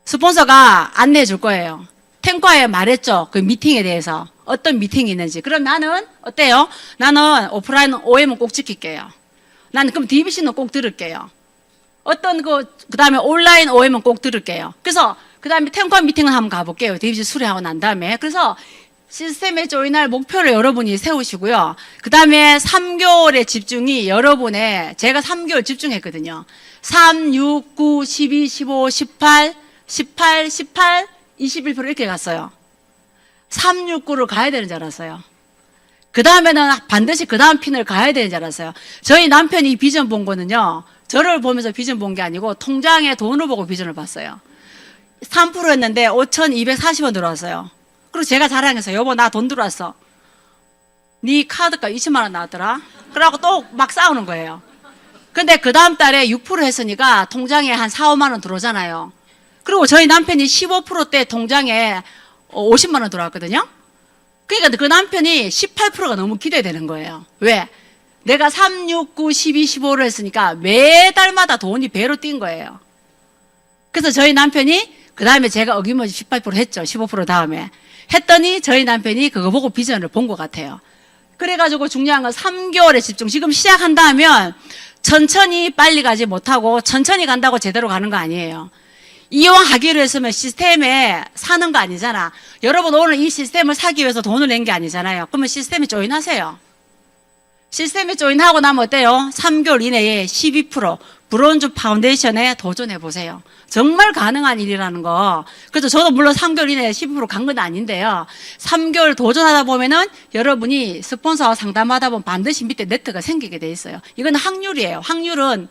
스폰서가 안내해 줄 거예요. 탱과에 말했죠. 그 미팅에 대해서. 어떤 미팅이 있는지. 그럼 나는 어때요? 나는 오프라인 OM은 꼭 지킬게요. 나는 그럼 DBC는 꼭 들을게요. 어떤 그 다음에 온라인 OM은 꼭 들을게요. 그래서 그 다음에 탱과 미팅을 한번 가볼게요. DBC 수리하고 난 다음에. 그래서 시스템에 조인할 목표를 여러분이 세우시고요. 그 다음에 3개월의 집중이 여러분의, 제가 3개월 집중했거든요. 3, 6, 9, 12, 15, 18, 21% 이렇게 갔어요. 3, 6, 9를 가야 되는 줄 알았어요. 그 다음에는 반드시 그 다음 핀을 가야 되는 줄 알았어요. 저희 남편이 비전 본 거는요. 저를 보면서 비전 본 게 아니고 통장에 돈을 보고 비전을 봤어요. 3%였는데 5,240원 들어왔어요. 그리고 제가 자랑해서 여보 나 돈 들어왔어. 네 카드값 20만 원 나왔더라. 그러고 또 막 싸우는 거예요. 근데 그 다음 달에 6% 했으니까 통장에 한 4, 5만 원 들어오잖아요. 그리고 저희 남편이 15%대 통장에 50만 원 들어왔거든요. 그러니까 그 남편이 18%가 너무 기대되는 거예요. 왜? 내가 3, 6, 9, 12, 15를 했으니까 매달마다 돈이 배로 뛴 거예요. 그래서 저희 남편이 그 다음에 제가 어김없이 18% 했죠. 15% 다음에. 했더니 저희 남편이 그거 보고 비전을 본 것 같아요. 그래가지고 중요한 건 3개월의 집중. 지금 시작한다 하면 천천히 빨리 가지 못하고 천천히 간다고 제대로 가는 거 아니에요. 이용하기로 했으면 시스템에 사는 거 아니잖아. 여러분 오늘 이 시스템을 사기 위해서 돈을 낸 게 아니잖아요. 그러면 시스템에 조인하세요. 시스템에 조인하고 나면 어때요? 3개월 이내에 12% 브론즈 파운데이션에 도전해 보세요. 정말 가능한 일이라는 거. 그래서 저도 물론 3개월 이내에 12% 간 건 아닌데요. 3개월 도전하다 보면은 여러분이 스폰서와 상담하다 보면 반드시 밑에 네트가 생기게 돼 있어요. 이건 확률이에요. 확률은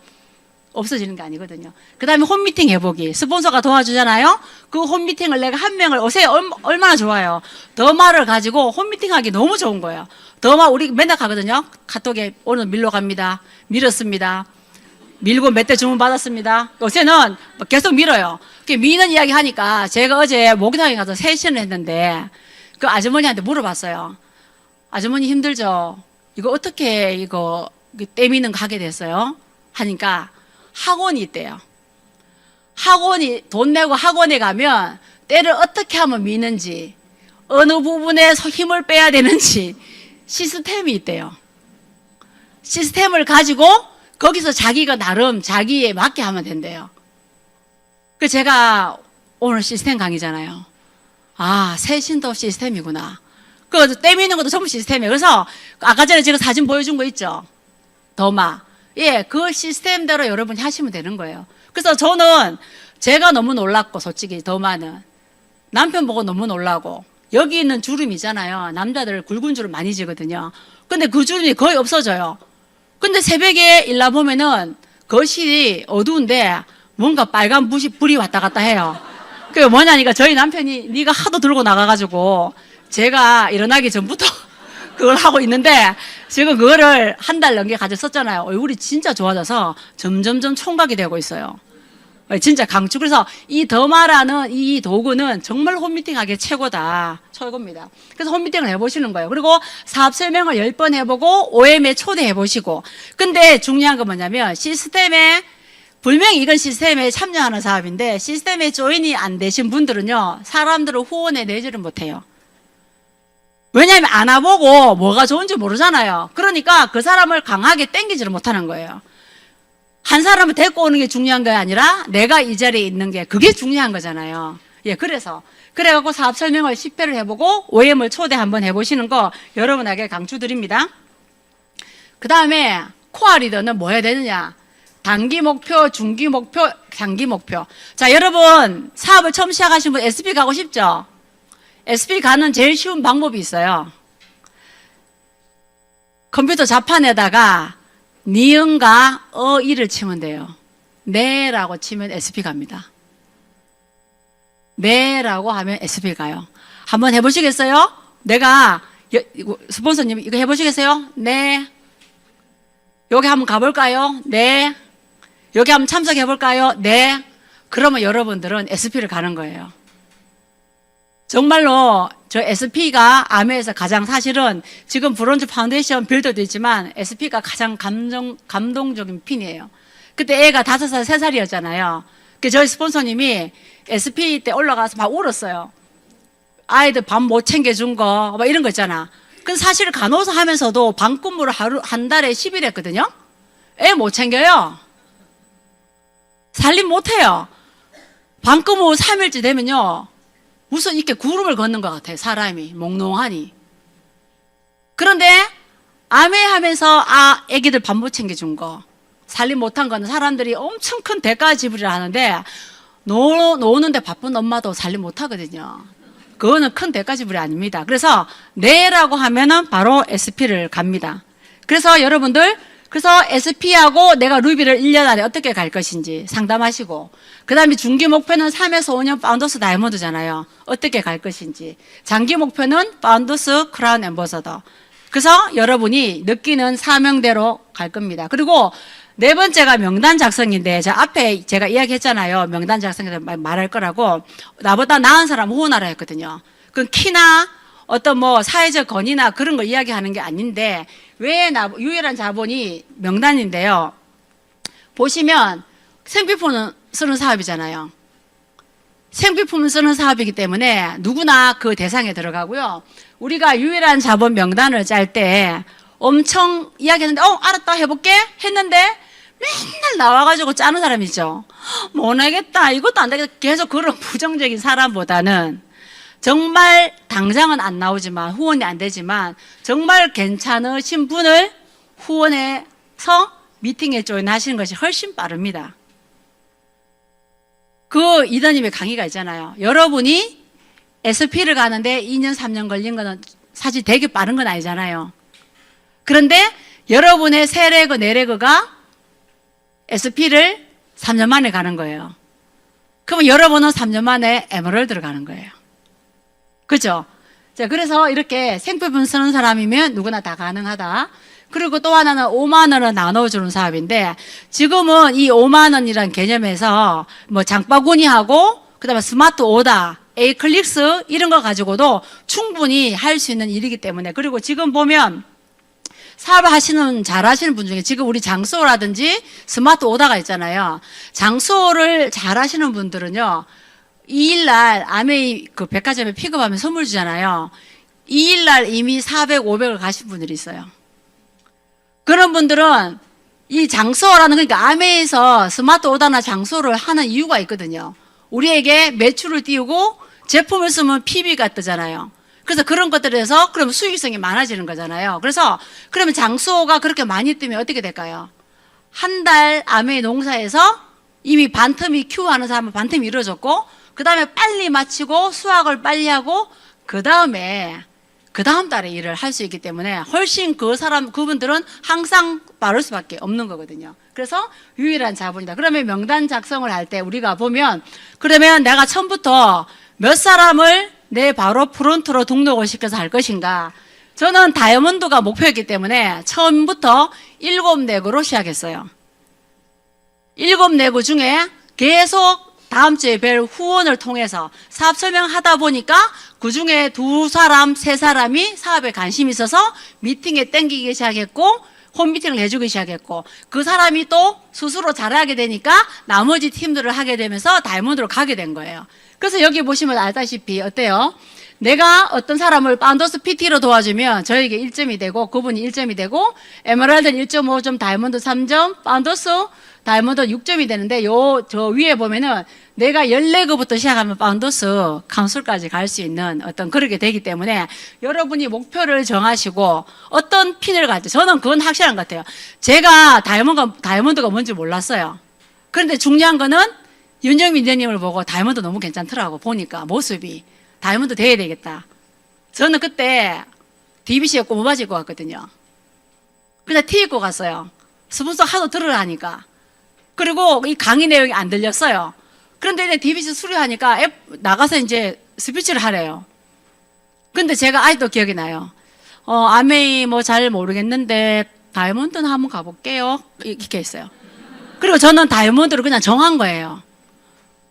없어지는 게 아니거든요. 그 다음에 홈미팅 해보기. 스폰서가 도와주잖아요. 그 홈미팅을 내가 한 명을 오세요. 얼마나 좋아요. 더마를 가지고 홈미팅 하기 너무 좋은 거예요. 더마 우리 맨날 가거든요. 카톡에 오늘 밀러 갑니다. 밀었습니다. 밀고 몇 대 주문 받았습니다. 요새는 계속 밀어요. 미는 이야기 하니까 제가 어제 목욕탕에 가서 세신을 했는데 그 아주머니한테 물어봤어요. 아주머니 힘들죠? 이거 어떻게 이거 떼미는 가게 됐어요? 하니까 학원이 있대요. 학원이 돈 내고 학원에 가면 때를 어떻게 하면 미는지 어느 부분에 힘을 빼야 되는지 시스템이 있대요. 시스템을 가지고 거기서 자기가 나름 자기에 맞게 하면 된대요. 그 제가 오늘 시스템 강의잖아요. 아, 세신도 시스템이구나. 그 떼미는 것도 전부 시스템이에요. 그래서 아까 전에 제가 사진 보여준 거 있죠? 더마. 예, 그 시스템대로 여러분이 하시면 되는 거예요. 그래서 저는 제가 너무 놀랐고, 솔직히 더마는 남편 보고 너무 놀라고, 여기 있는 주름이잖아요. 남자들 굵은 주름 많이 지거든요. 근데 그 주름이 거의 없어져요. 근데 새벽에 일나 보면은 거실이 어두운데 뭔가 빨간 불이 왔다 갔다 해요. 그게 뭐냐니까 저희 남편이 네가 하도 들고 나가가지고 제가 일어나기 전부터 그걸 하고 있는데 지금 그거를 한 달 넘게 가지고 썼잖아요. 얼굴이 진짜 좋아져서 점점점 총각이 되고 있어요. 진짜 강추. 그래서 이 더마라는 이 도구는 정말 홈미팅 하기 최고다. 최고입니다. 그래서 홈미팅을 해보시는 거예요. 그리고 사업 설명을 10번 해보고 OM에 초대해보시고. 근데 중요한 건 뭐냐면 시스템에 분명히 이건 시스템에 참여하는 사업인데 시스템에 조인이 안 되신 분들은요. 사람들을 후원에 내지를 못해요. 왜냐하면 안 와보고 뭐가 좋은지 모르잖아요. 그러니까 그 사람을 강하게 땡기지를 못하는 거예요. 한 사람을 데리고 오는 게 중요한 게 아니라 내가 이 자리에 있는 게 그게 중요한 거잖아요. 예, 그래갖고 사업 설명을 10회를 해보고 OM을 초대 한번 해보시는 거 여러분에게 강추드립니다. 그 다음에 코어 리더는 뭐 해야 되느냐? 단기 목표, 중기 목표, 장기 목표. 자, 여러분 사업을 처음 시작하신 분 SP 가고 싶죠? SP 가는 제일 쉬운 방법이 있어요. 컴퓨터 자판에다가 니은과 어이를 치면 돼요. 네라고 치면 SP 갑니다. 네라고 하면 SP 가요. 한번 해보시겠어요? 내가 스폰서님 이거 해보시겠어요? 네. 여기 한번 가볼까요? 네. 여기 한번 참석해볼까요? 네. 그러면 여러분들은 SP를 가는 거예요. 정말로 저 SP가 아메에서 가장 사실은 지금 브론즈 파운데이션 빌더도 있지만 SP가 가장 감동적인 핀이에요. 그때 애가 5살, 3살이었잖아요. 저희 스폰서님이 SP 때 올라가서 막 울었어요. 아이들 밥 못 챙겨준 거, 막 이런 거 있잖아. 근데 사실 간호사 하면서도 방근무를 한 달에 10일 했거든요? 애 못 챙겨요. 살림 못 해요. 방근무 3일째 되면요. 무슨 이렇게 구름을 걷는 것 같아요. 사람이 몽롱하니. 그런데 아메하면서 애기들 밥 못 챙겨준 거 살림 못한 거는 사람들이 엄청 큰 대가 지불을 하는데 노는데 바쁜 엄마도 살림 못하거든요. 그거는 큰 대가 지불이 아닙니다. 그래서 네라고 하면은 바로 SP를 갑니다. 그래서 여러분들 그래서 SP하고 내가 루비를 1년 안에 어떻게 갈 것인지 상담하시고 그 다음에 중기 목표는 3에서 5년 파운더스 다이아몬드잖아요. 어떻게 갈 것인지 장기 목표는 파운더스 크라운 앰버서더. 그래서 여러분이 느끼는 사명대로 갈 겁니다. 그리고 네 번째가 명단 작성인데 저 앞에 제가 이야기했잖아요. 명단 작성에 말할 거라고 나보다 나은 사람 후원하라 했거든요. 그 키나 어떤 뭐 사회적 건의나 그런 거 이야기하는 게 아닌데 왜 유일한 자본이 명단인데요. 보시면 생필품을 쓰는 사업이잖아요. 생필품을 쓰는 사업이기 때문에 누구나 그 대상에 들어가고요. 우리가 유일한 자본 명단을 짤 때 엄청 이야기했는데 알았다 해볼게 했는데 맨날 나와가지고 짜는 사람 있죠. 못하겠다 이것도 안 되겠다 계속 그런 부정적인 사람보다는 정말 당장은 안 나오지만 후원이 안 되지만 정말 괜찮으신 분을 후원해서 미팅에 조인하시는 것이 훨씬 빠릅니다. 그 이다님의 강의가 있잖아요. 여러분이 SP를 가는데 2년 3년 걸린 거는 사실 되게 빠른 건 아니잖아요. 그런데 여러분의 3레그 4레그가 SP를 3년 만에 가는 거예요. 그러면 여러분은 3년 만에 에메랄드를 가는 거예요. 그죠? 자, 그래서 이렇게 생필품 쓰는 사람이면 누구나 다 가능하다. 그리고 또 하나는 5만 원을 나눠주는 사업인데 지금은 이 5만 원이라는 개념에서 뭐 장바구니하고 그다음에 스마트 오다, 에이클릭스 이런 거 가지고도 충분히 할 수 있는 일이기 때문에 그리고 지금 보면 사업을 잘 하시는 분 중에 지금 우리 장수호라든지 스마트 오다가 있잖아요. 장수호를 잘 하시는 분들은요. 2일날 아메이 그 백화점에 픽업하면 선물 주잖아요. 2일날 이미 400, 500을 가신 분들이 있어요. 그런 분들은 이 장수호라는 그러니까 아메에서 스마트 오다나 장수호를 하는 이유가 있거든요. 우리에게 매출을 띄우고 제품을 쓰면 PB가 뜨잖아요. 그래서 그런 것들에서 그러면 수익성이 많아지는 거잖아요. 그래서 그러면 장수호가 그렇게 많이 뜨면 어떻게 될까요? 한 달 아메 농사에서 이미 반틈이 큐하는 사람은 반틈이 이루어졌고 그 다음에 빨리 마치고 수확을 빨리 하고 그 다음 달에 일을 할 수 있기 때문에 훨씬 그분들은 항상 빠를 수밖에 없는 거거든요. 그래서 유일한 자본이다. 그러면 명단 작성을 할 때 우리가 보면 그러면 내가 처음부터 몇 사람을 내 바로 프론트로 등록을 시켜서 할 것인가. 저는 다이아몬드가 목표였기 때문에 처음부터 7내구로 시작했어요. 7내구 중에 계속 다음 주에 뵐 후원을 통해서 사업 설명하다 보니까 그 중에 2사람, 3사람이 사업에 관심이 있어서 미팅에 땡기기 시작했고 홈미팅을 해주기 시작했고 그 사람이 또 스스로 잘하게 되니까 나머지 팀들을 하게 되면서 다이아몬드로 가게 된 거예요. 그래서 여기 보시면 알다시피 어때요? 내가 어떤 사람을 파운더스 PT로 도와주면 저에게 1점이 되고 그분이 1점이 되고 에메랄드는 1.5점, 다이아몬드 3점, 파운더스 다이아몬드 6점이 되는데 저 위에 보면은 내가 14개부터 시작하면 파운더스 카운슬까지 갈 수 있는 어떤 그렇게 되기 때문에 여러분이 목표를 정하시고 어떤 핀을 갈지 저는 그건 확실한 것 같아요. 제가 다이아몬드가 뭔지 몰랐어요. 그런데 중요한 거는 윤정민 위원님을 보고 다이아몬드 너무 괜찮더라고 보니까 모습이 다이아몬드 돼야 되겠다. 저는 그때 DBC 입고 모바지 입고 갔거든요. 그냥 티 입고 갔어요. 스폰서 하도 들으라니까. 그리고 이 강의 내용이 안 들렸어요. 그런데 이제 DBC 수료하니까 앱 나가서 이제 스피치를 하래요. 근데 제가 아직도 기억이 나요. 아메이 뭐 잘 모르겠는데 다이아몬드는 한번 가볼게요. 이렇게 했어요. 그리고 저는 다이아몬드를 그냥 정한 거예요.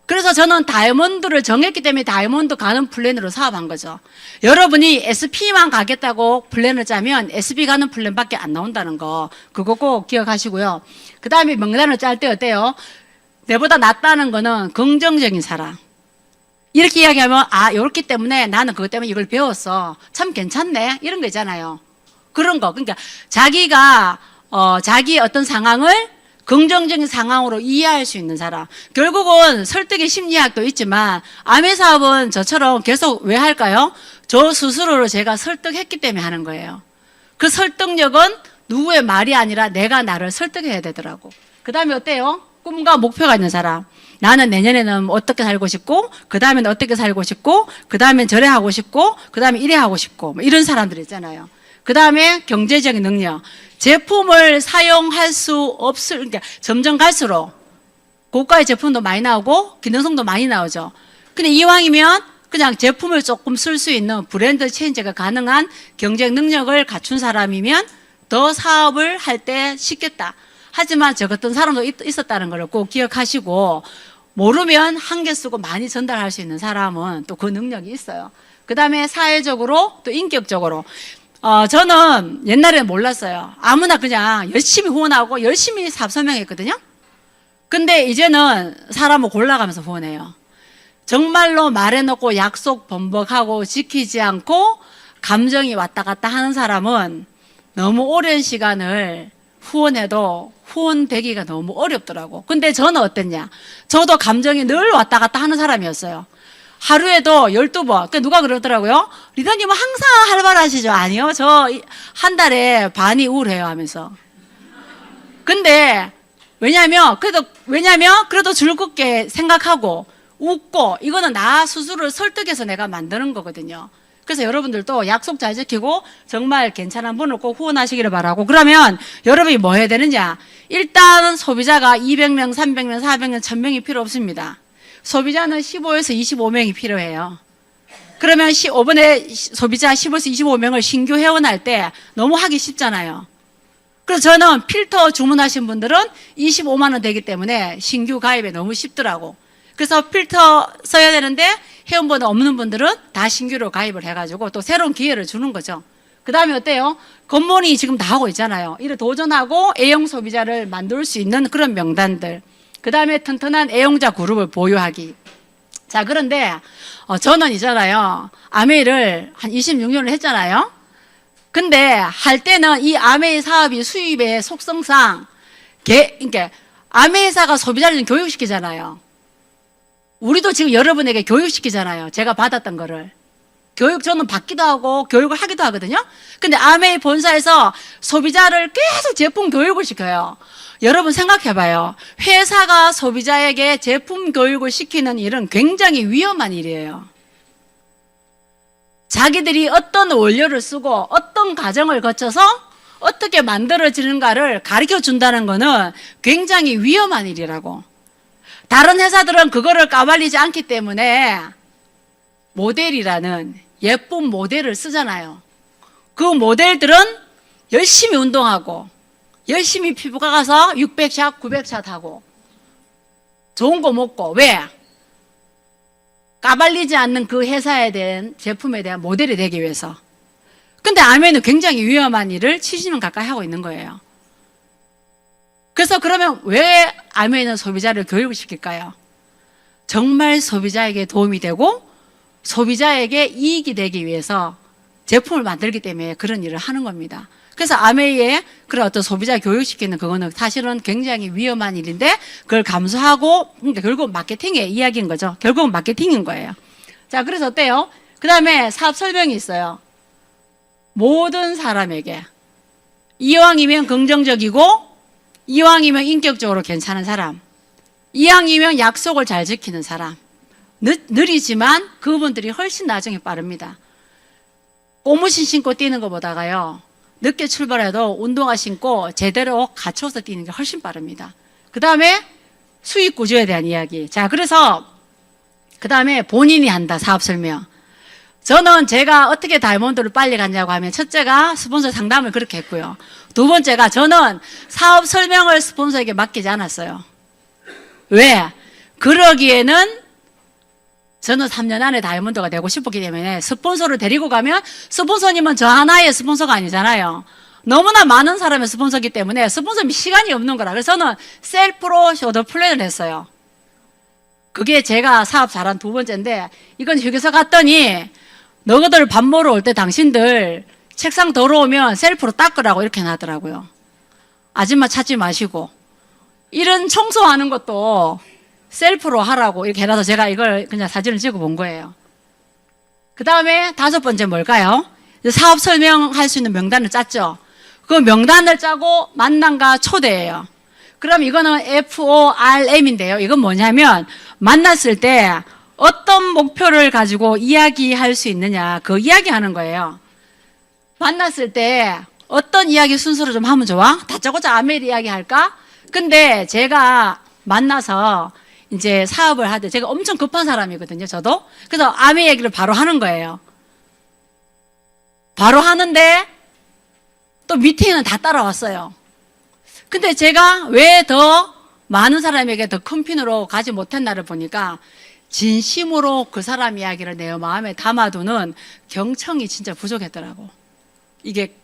그래서 저는 다이아몬드를 정했기 때문에 다이아몬드 가는 플랜으로 사업한 거죠. 여러분이 SP만 가겠다고 플랜을 짜면 SP 가는 플랜밖에 안 나온다는 거 그거 꼭 기억하시고요. 그 다음에 명단을 짤 때 어때요? 내보다 낫다는 거는 긍정적인 사람. 이렇게 이야기하면 이렇기 때문에 나는 그것 때문에 이걸 배웠어. 참 괜찮네. 이런 거 있잖아요. 그런 거. 그러니까 자기가 자기 어떤 상황을 긍정적인 상황으로 이해할 수 있는 사람. 결국은 설득의 심리학도 있지만 아메 사업은 저처럼 계속 왜 할까요? 저 스스로를 제가 설득했기 때문에 하는 거예요. 그 설득력은 누구의 말이 아니라 내가 나를 설득해야 되더라고. 그 다음에 어때요? 꿈과 목표가 있는 사람. 나는 내년에는 어떻게 살고 싶고 그 다음에는 어떻게 살고 싶고 그 다음엔 저래 하고 싶고 그 다음에 이래 하고 싶고 뭐 이런 사람들 있잖아요. 그 다음에 경제적인 능력. 제품을 사용할 수 그러니까 점점 갈수록 고가의 제품도 많이 나오고 기능성도 많이 나오죠. 근데 이왕이면 그냥 제품을 조금 쓸 수 있는 브랜드 체인지가 가능한 경쟁 능력을 갖춘 사람이면 더 사업을 할 때 쉽겠다. 하지만 저 같은 사람도 있었다는 걸 꼭 기억하시고 모르면 한 개 쓰고 많이 전달할 수 있는 사람은 또 그 능력이 있어요. 그 다음에 사회적으로 또 인격적으로 저는 옛날에는 몰랐어요. 아무나 그냥 열심히 후원하고 열심히 사업 설명했거든요. 근데 이제는 사람을 골라가면서 후원해요. 정말로 말해놓고 약속 번복하고 지키지 않고 감정이 왔다 갔다 하는 사람은 너무 오랜 시간을 후원해도 후원되기가 너무 어렵더라고. 근데 저는 어땠냐? 저도 감정이 늘 왔다 갔다 하는 사람이었어요. 하루에도 12번. 그러니까 누가 그러더라고요. 리더님은 항상 활발하시죠? 아니요. 저 한 달에 반이 우울해요 하면서. 근데 왜냐면 그래도 즐겁게 생각하고 웃고 이거는 나 스스로를 설득해서 내가 만드는 거거든요. 그래서 여러분들도 약속 잘 지키고 정말 괜찮은 분을 꼭 후원하시기를 바라고. 그러면 여러분이 뭐 해야 되느냐? 일단 소비자가 200명, 300명, 400명, 1000명이 필요 없습니다. 소비자는 15에서 25명이 필요해요. 그러면 이번에 소비자 15에서 25명을 신규 회원할 때 너무 하기 쉽잖아요. 그래서 저는 필터 주문하신 분들은 25만 원 되기 때문에 신규 가입에 너무 쉽더라고. 그래서 필터 써야 되는데 회원번호 없는 분들은 다 신규로 가입을 해가지고 또 새로운 기회를 주는 거죠. 그 다음에 어때요? 굿모닝이 지금 다 하고 있잖아요. 이를 도전하고 A형 소비자를 만들 수 있는 그런 명단들. 그 다음에 튼튼한 애용자 그룹을 보유하기. 자, 그런데 저는 있잖아요. 아메이를 한 26년을 했잖아요. 근데 할 때는 이 아메이 사업이 수입의 속성상 그러니까 아메이사가 소비자를 교육시키잖아요. 우리도 지금 여러분에게 교육시키잖아요. 제가 받았던 거를. 교육 저는 받기도 하고 교육을 하기도 하거든요. 근데 아메이 본사에서 소비자를 계속 제품 교육을 시켜요. 여러분 생각해봐요. 회사가 소비자에게 제품 교육을 시키는 일은 굉장히 위험한 일이에요. 자기들이 어떤 원료를 쓰고 어떤 과정을 거쳐서 어떻게 만들어지는가를 가르쳐 준다는 거는 굉장히 위험한 일이라고. 다른 회사들은 그거를 까발리지 않기 때문에 모델이라는 예쁜 모델을 쓰잖아요. 그 모델들은 열심히 운동하고 열심히 피부과 가서 600샷, 900샷 하고 좋은 거 먹고 왜? 까발리지 않는 그 회사에 대한 제품에 대한 모델이 되기 위해서. 근데 아메이는 굉장히 위험한 일을 70년 가까이 하고 있는 거예요. 그래서 그러면 왜 아메이는 소비자를 교육시킬까요? 정말 소비자에게 도움이 되고 소비자에게 이익이 되기 위해서 제품을 만들기 때문에 그런 일을 하는 겁니다. 그래서 아메이의 그런 어떤 소비자 교육시키는 그거는 사실은 굉장히 위험한 일인데 그걸 감수하고 그러니까 결국 마케팅의 이야기인 거죠. 결국은 마케팅인 거예요. 자, 그래서 어때요? 그 다음에 사업 설명이 있어요. 모든 사람에게 이왕이면 긍정적이고 이왕이면 인격적으로 괜찮은 사람, 이왕이면 약속을 잘 지키는 사람, 느리지만 그분들이 훨씬 나중에 빠릅니다. 고무신 신고 뛰는 것보다가요, 늦게 출발해도 운동화 신고 제대로 갖춰서 뛰는 게 훨씬 빠릅니다. 그 다음에 수익 구조에 대한 이야기. 자, 그래서 그 다음에 본인이 한다, 사업 설명. 저는 제가 어떻게 다이아몬드를 빨리 갔냐고 하면 첫째가 스폰서 상담을 그렇게 했고요. 두 번째가 저는 사업 설명을 스폰서에게 맡기지 않았어요. 왜? 그러기에는 저는 3년 안에 다이아몬드가 되고 싶었기 때문에 스폰서를 데리고 가면 스폰서님은 저 하나의 스폰서가 아니잖아요. 너무나 많은 사람의 스폰서이기 때문에 스폰서님 시간이 없는 거라. 그래서 저는 셀프로 쇼더 플랜을 했어요. 그게 제가 사업 잘한 두 번째인데 이건 휴게소 갔더니 너희들 밥 먹으러 올 때 당신들 책상 더러우면 셀프로 닦으라고 이렇게 놔더라고요. 아줌마 찾지 마시고 이런 청소하는 것도 셀프로 하라고 이렇게 해놔서 제가 이걸 그냥 사진을 찍어 본 거예요. 그 다음에 다섯 번째 뭘까요? 사업 설명할 수 있는 명단을 짰죠. 그 명단을 짜고 만남과 초대예요. 그럼 이거는 FORM인데요. 이건 뭐냐면 만났을 때 어떤 목표를 가지고 이야기할 수 있느냐 그 이야기하는 거예요. 만났을 때 어떤 이야기 순서로 좀 하면 좋아? 다짜고짜 아메리 이야기 할까? 근데 제가 만나서 이제 사업을 하되 제가 엄청 급한 사람이거든요. 저도. 그래서 아메 얘기를 바로 하는 거예요. 바로 하는데 또 밑에는 다 따라왔어요. 근데 제가 왜 더 많은 사람에게 더 큰 핀으로 가지 못했나를 보니까 진심으로 그 사람 이야기를 내 마음에 담아두는 경청이 진짜 부족했더라고. 이게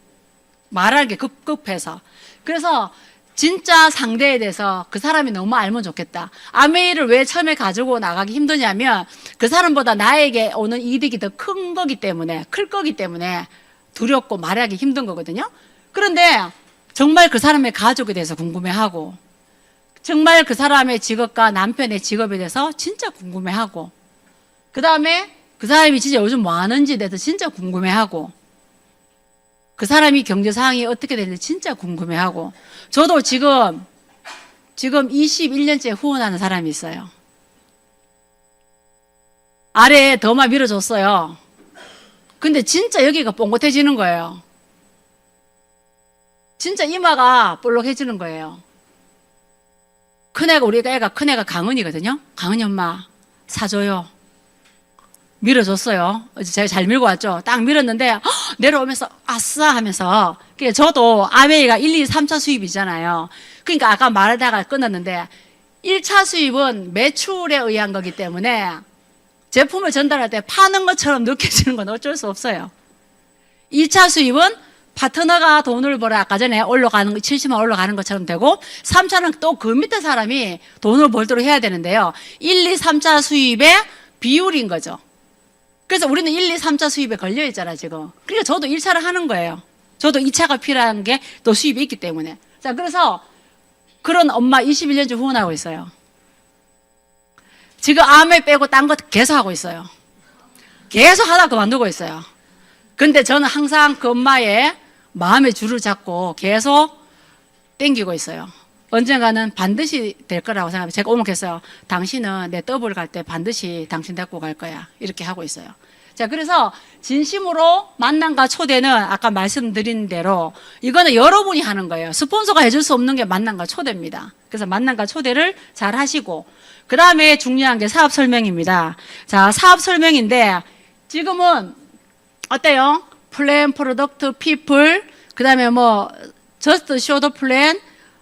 말하기 급급해서. 그래서 진짜 상대에 대해서 그 사람이 너무 알면 좋겠다. 아메이를 왜 처음에 가지고 나가기 힘드냐면 그 사람보다 나에게 오는 이득이 더 큰 거기 때문에, 클 거기 때문에 두렵고 말하기 힘든 거거든요. 그런데 정말 그 사람의 가족에 대해서 궁금해하고 정말 그 사람의 직업과 남편의 직업에 대해서 진짜 궁금해하고 그 다음에 그 사람이 진짜 요즘 뭐 하는지에 대해서 진짜 궁금해하고 그 사람이 경제 상황이 어떻게 되는지 진짜 궁금해하고 저도 지금 21년째 후원하는 사람이 있어요. 아래에 더마 밀어줬어요. 근데 진짜 여기가 뽕긋해지는 거예요. 진짜 이마가 볼록해지는 거예요. 우리 애가 큰애가 강은이거든요. 강은이 엄마 사줘요. 밀어줬어요. 어제 제가 잘 밀고 왔죠. 딱 밀었는데 헉, 내려오면서 아싸 하면서 저도 아메이가 1, 2, 3차 수입이잖아요. 그러니까 아까 말하다가 끊었는데 1차 수입은 매출에 의한 거기 때문에 제품을 전달할 때 파는 것처럼 느껴지는 건 어쩔 수 없어요. 2차 수입은 파트너가 돈을 벌어 아까 전에 올라가는 거 70만 올라가는 것처럼 되고 3차는 또 그 밑에 사람이 돈을 벌도록 해야 되는데요. 1, 2, 3차 수입의 비율인 거죠. 그래서 우리는 1, 2, 3차 수입에 걸려 있잖아 지금. 그러니까 저도 1차를 하는 거예요. 저도 2차가 필요한 게 또 수입이 있기 때문에. 자, 그래서 그런 엄마 21년째 후원하고 있어요. 지금 아메 빼고 딴 거 계속 하고 있어요. 계속 하다 그만두고 있어요. 근데 저는 항상 그 엄마의 마음의 줄을 잡고 계속 땡기고 있어요. 언젠가는 반드시 될 거라고 생각합니다. 제가 오목했어요. 당신은 내 더블 갈 때 반드시 당신 데리고 갈 거야. 이렇게 하고 있어요. 자, 그래서 진심으로 만남과 초대는 아까 말씀드린 대로 이거는 여러분이 하는 거예요. 스폰서가 해줄 수 없는 게 만남과 초대입니다. 그래서 만남과 초대를 잘 하시고 그 다음에 중요한 게 사업 설명입니다. 자, 사업 설명인데 지금은 어때요? 플랜, 프로덕트, 피플, 그 다음에 뭐 저스트 쇼더 플랜,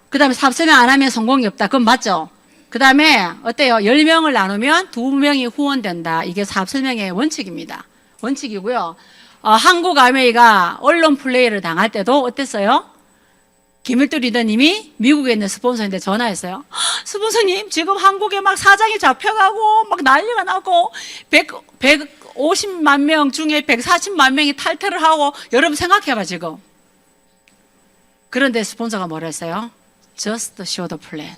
그 다음에 사업 설명 안 하면 성공이 없다. 그건 맞죠? 그 다음에 어때요? 10명을 나누면 2명이 후원된다. 이게 사업 설명의 원칙입니다. 원칙이고요. 한국 아메이가 언론 플레이를 당할 때도 어땠어요? 김일두 리더님이 미국에 있는 스폰서인데 전화했어요. 스폰서님, 지금 한국에 막 사장이 잡혀가고 막 난리가 나고 150만 명 중에 140만 명이 탈퇴를 하고 여러분 생각해봐 지금. 그런데 스폰서가 뭐라 했어요? Just show the plan.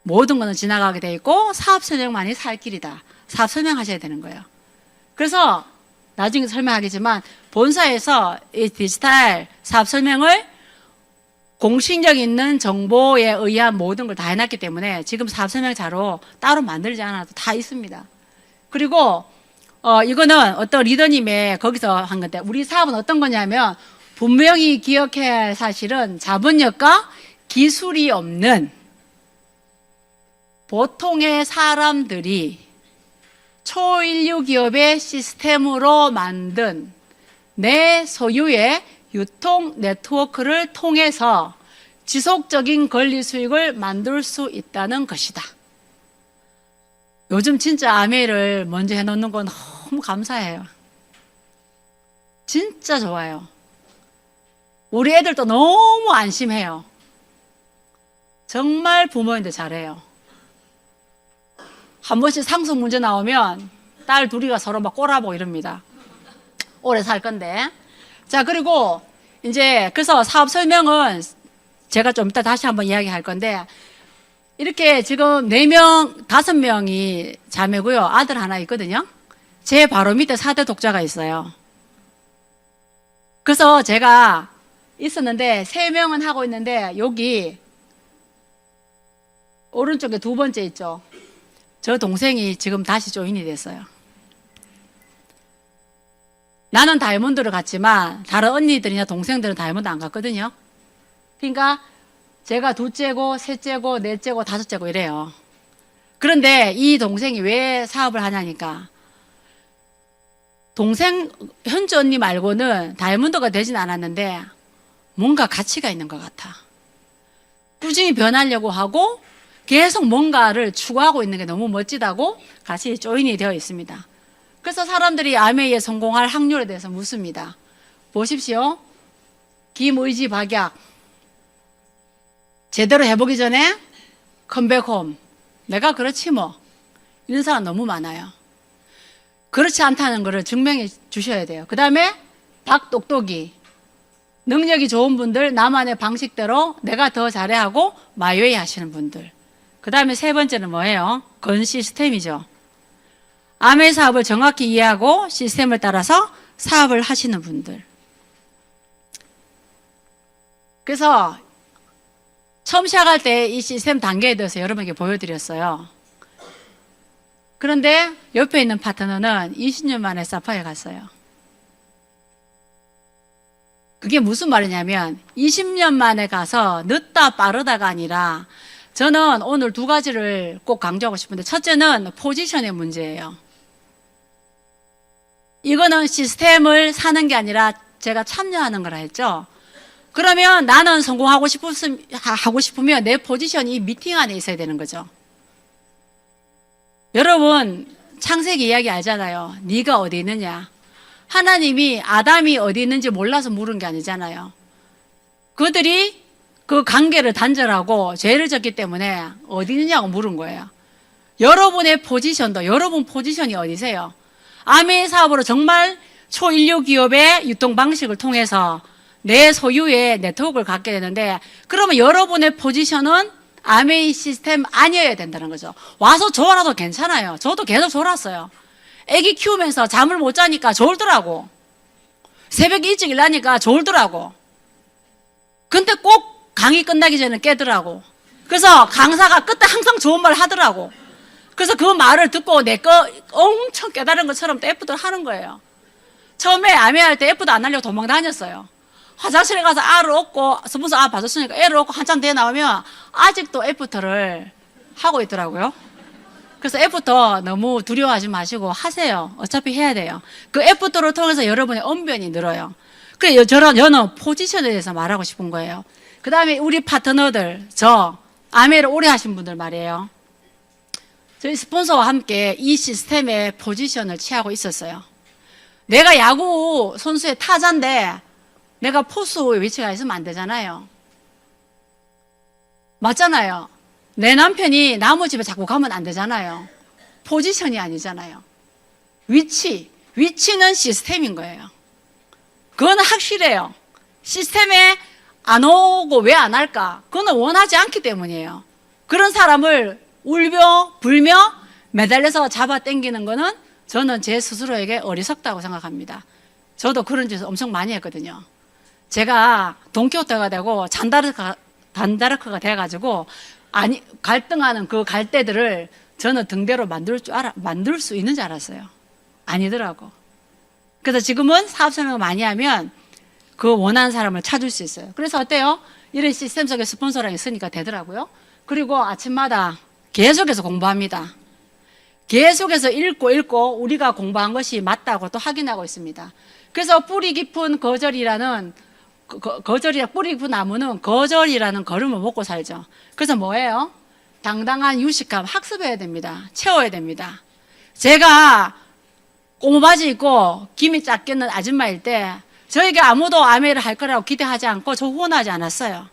모든 것은 지나가게 돼 있고 사업 설명만이 살 길이다. 사업 설명하셔야 되는 거예요. 그래서 나중에 설명하겠지만 본사에서 이 디지털 사업 설명을 공신력 있는 정보에 의한 모든 걸 다 해놨기 때문에 지금 사업 설명 자료 따로 만들지 않아도 다 있습니다. 그리고 이거는 어떤 리더님의 거기서 한 건데 우리 사업은 어떤 거냐면 분명히 기억해야 할 사실은 자본력과 기술이 없는 보통의 사람들이 초인류 기업의 시스템으로 만든 내 소유의 유통 네트워크를 통해서 지속적인 권리 수익을 만들 수 있다는 것이다. 요즘 진짜 아메이를 먼저 해놓는 건 너무 감사해요. 진짜 좋아요. 우리 애들도 너무 안심해요. 정말 부모인데 잘해요. 한 번씩 상속 문제 나오면 딸 둘이가 서로 막 꼬라보고 이럽니다. 오래 살 건데. 자, 그리고 이제 그래서 사업 설명은 제가 좀 이따 다시 한번 이야기할 건데 이렇게 지금 4명, 5명이 자매고요. 아들 하나 있거든요. 제 바로 밑에 4대 독자가 있어요. 그래서 제가 있었는데 3명은 하고 있는데 여기 오른쪽에 2번째 있죠. 저 동생이 지금 다시 조인이 됐어요. 나는 다이아몬드를 갔지만 다른 언니들이나 동생들은 다이아몬드 안 갔거든요. 그러니까 제가 둘째고 셋째고 넷째고 다섯째고 이래요. 그런데 이 동생이 왜 사업을 하냐니까 동생 현주 언니 말고는 다이아몬드가 되진 않았는데 뭔가 가치가 있는 것 같아. 꾸준히 변하려고 하고 계속 뭔가를 추구하고 있는 게 너무 멋지다고 같이 조인이 되어 있습니다. 그래서 사람들이 아메이에 성공할 확률에 대해서 묻습니다. 보십시오. 김의지 박약. 제대로 해보기 전에 컴백홈. 내가 그렇지 뭐. 이런 사람 너무 많아요. 그렇지 않다는 것을 증명해 주셔야 돼요. 그 다음에 닭똑똑이. 능력이 좋은 분들, 나만의 방식대로 내가 더 잘해 하고 마이웨이 하시는 분들. 그 다음에 3번째는 뭐예요? 건 시스템이죠. 아메이 사업을 정확히 이해하고 시스템을 따라서 사업을 하시는 분들. 그래서 처음 시작할 때 이 시스템 단계에 대해서 여러분에게 보여드렸어요. 그런데 옆에 있는 파트너는 20년 만에 사파이어 갔어요. 그게 무슨 말이냐면 20년 만에 가서 늦다 빠르다가 아니라 저는 오늘 2가지를 꼭 강조하고 싶은데 첫째는 포지션의 문제예요. 이거는 시스템을 사는 게 아니라 제가 참여하는 거라 했죠. 그러면 나는 성공하고 싶으면 내 포지션이 이 미팅 안에 있어야 되는 거죠. 여러분 창세기 이야기 알잖아요. 네가 어디 있느냐. 하나님이 아담이 어디 있는지 몰라서 물은 게 아니잖아요. 그들이 그 관계를 단절하고 죄를 졌기 때문에 어디 있느냐고 물은 거예요. 여러분의 포지션도 여러분 포지션이 어디세요? 아메이 사업으로 정말 초인류 기업의 유통 방식을 통해서 내 소유의 네트워크를 갖게 되는데 그러면 여러분의 포지션은 아메이 시스템 아니어야 된다는 거죠. 와서 졸아도 괜찮아요. 저도 계속 졸았어요. 애기 키우면서 잠을 못 자니까 졸더라고. 새벽에 일찍 일어나니까 졸더라고. 근데 꼭 강의 끝나기 전에 깨더라고. 그래서 강사가 그때 항상 좋은 말 하더라고. 그래서 그 말을 듣고 내 거 엄청 깨달은 것처럼 또 F들 하는 거예요. 처음에 아메할 때 F도 안 하려고 도망 다녔어요. 화장실에 가서 R을 얻고 스폰서 R 받았으니까 L을 얻고 한참 뒤에 나오면 아직도 F터를 하고 있더라고요. 그래서 F터 너무 두려워하지 마시고 하세요. 어차피 해야 돼요. 그 F터를 통해서 여러분의 언변이 늘어요. 그래서 저는 포지션에 대해서 말하고 싶은 거예요. 그 다음에 우리 파트너들, 저 아메를 오래 하신 분들 말이에요. 저희 스폰서와 함께 이 시스템의 포지션을 취하고 있었어요. 내가 야구 선수의 타자인데 내가 포수의 위치가 있으면 안 되잖아요. 맞잖아요. 내 남편이 나무 집에 자꾸 가면 안 되잖아요. 포지션이 아니잖아요. 위치는 시스템인 거예요. 그건 확실해요. 시스템에 안 오고 왜 안 할까? 그건 원하지 않기 때문이에요. 그런 사람을 울며 불며 매달려서 잡아 당기는 거는 저는 제 스스로에게 어리석다고 생각합니다. 저도 그런 짓을 엄청 많이 했거든요. 제가 돈키호테가 되고 잔다르크가 돼가지고 갈등하는 그 갈대들을 저는 등대로 만들 수 있는 줄 알았어요. 아니더라고. 그래서 지금은 사업 설명을 많이 하면 그 원하는 사람을 찾을 수 있어요. 그래서 어때요? 이런 시스템 속에 스폰서랑 있으니까 되더라고요. 그리고 아침마다 계속해서 공부합니다. 계속해서 읽고 우리가 공부한 것이 맞다고 또 확인하고 있습니다. 그래서 뿌리 깊은 거절이라는 뿌리 깊은 나무는 거절이라는 걸음을 먹고 살죠. 그래서 뭐예요? 당당한 유식함 학습해야 됩니다. 채워야 됩니다. 제가 꼬무바지 입고 김이 쫙 꼈는 아줌마일 때 저에게 아무도 아메를 할 거라고 기대하지 않고 저 후원하지 않았어요.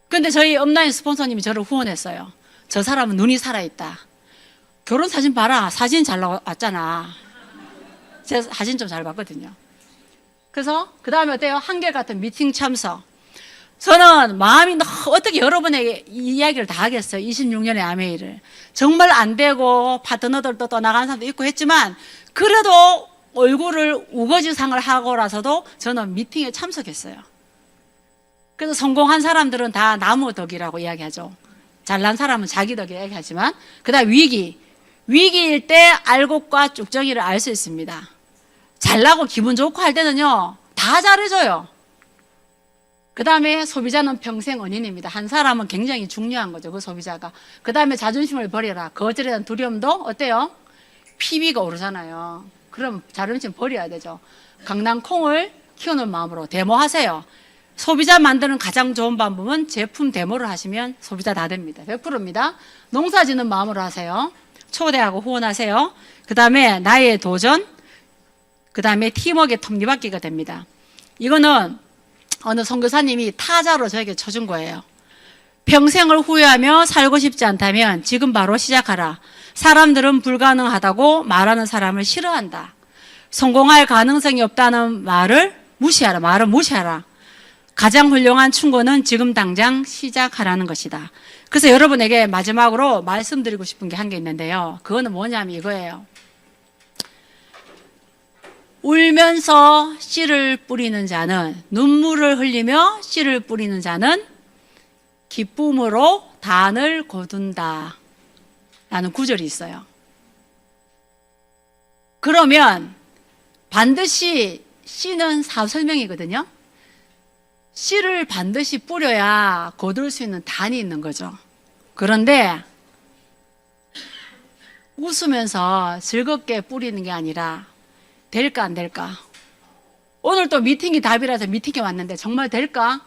근데 저희 업라인 스폰서님이 저를 후원했어요. 저 사람은 눈이 살아있다. 결혼 사진 봐라. 사진 잘 나왔잖아. 제가 사진 좀 잘 봤거든요. 그래서 그 다음에 어때요? 한결같은 미팅 참석. 저는 마음이 어떻게 여러분에게 이 이야기를 다 하겠어요. 26년의 아메이를. 정말 안 되고 파트너들도 떠나간 사람도 있고 했지만 그래도 얼굴을 우거지상을 하고라서도 저는 미팅에 참석했어요. 그래서 성공한 사람들은 다 나무 덕이라고 이야기하죠. 잘난 사람은 자기 덕이라고 이야기하지만 그 다음 위기일 때 알곡과 쭉정이를 알 수 있습니다. 잘나고 기분 좋고 할 때는요 다 잘해줘요. 그 다음에 소비자는 평생 은인입니다. 한 사람은 굉장히 중요한 거죠. 그 소비자가. 그 다음에 자존심을 버려라. 거절에 대한 두려움도 어때요? PB가 오르잖아요. 그럼 자존심 버려야 되죠. 강낭콩을 키우는 마음으로 데모하세요. 소비자 만드는 가장 좋은 방법은 제품 데모를 하시면 소비자 다 됩니다. 100%입니다. 농사 짓는 마음으로 하세요. 초대하고 후원하세요. 그 다음에 나의 도전, 그 다음에 팀워크의 톱니바퀴가 됩니다. 이거는 어느 선교사님이 타자로 저에게 쳐준 거예요. 평생을 후회하며 살고 싶지 않다면 지금 바로 시작하라. 사람들은 불가능하다고 말하는 사람을 싫어한다. 성공할 가능성이 없다는 말을 무시하라. 가장 훌륭한 충고는 지금 당장 시작하라는 것이다. 그래서 여러분에게 마지막으로 말씀드리고 싶은 게 한 게 있는데요. 그거는 뭐냐면 이거예요. 울면서 씨를 뿌리는 자는, 눈물을 흘리며 씨를 뿌리는 자는 기쁨으로 단을 거둔다 라는 구절이 있어요. 그러면 반드시 씨는 사업 설명이거든요. 씨를 반드시 뿌려야 거둘 수 있는 단이 있는 거죠. 그런데 웃으면서 즐겁게 뿌리는 게 아니라 될까 안 될까? 오늘 또 미팅이 답이라서 미팅에 왔는데 정말 될까?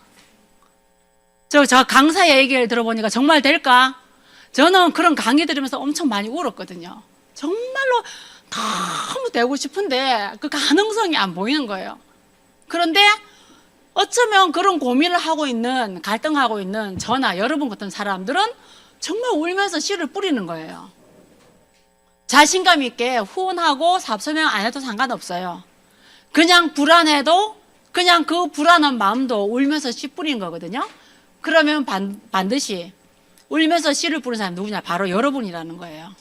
저 강사의 얘기를 들어보니까 정말 될까? 저는 그런 강의 들으면서 엄청 많이 울었거든요. 정말로 너무 되고 싶은데 그 가능성이 안 보이는 거예요. 그런데 어쩌면 그런 고민을 하고 있는, 갈등하고 있는 저나 여러분 같은 사람들은 정말 울면서 씨를 뿌리는 거예요. 자신감 있게 후원하고 사업 설명 안 해도 상관없어요. 그냥 불안해도 그냥 그 불안한 마음도 울면서 씨 뿌리는 거거든요. 그러면 반드시 울면서 씨를 뿌리는 사람이 누구냐? 바로 여러분이라는 거예요.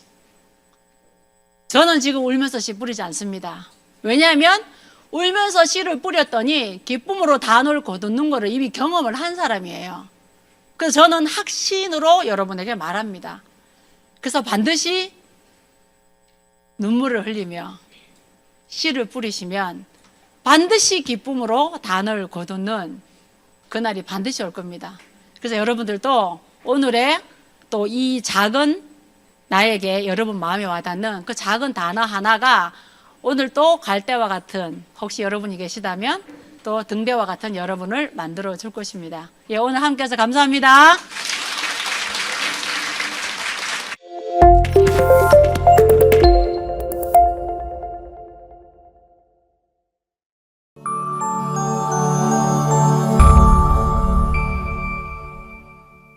저는 지금 울면서 씨 뿌리지 않습니다. 왜냐하면 울면서 씨를 뿌렸더니 기쁨으로 단을 거두는 거를 이미 경험을 한 사람이에요. 그래서 저는 확신으로 여러분에게 말합니다. 그래서 반드시 눈물을 흘리며 씨를 뿌리시면 반드시 기쁨으로 단을 거두는 그날이 반드시 올 겁니다. 그래서 여러분들도 오늘의 또 이 작은 나에게 여러분 마음에 와닿는 그 작은 단어 하나가 오늘 또 갈대와 같은, 혹시 여러분이 계시다면 또 등대와 같은 여러분을 만들어 줄 것입니다. 예, 오늘 함께해서 감사합니다.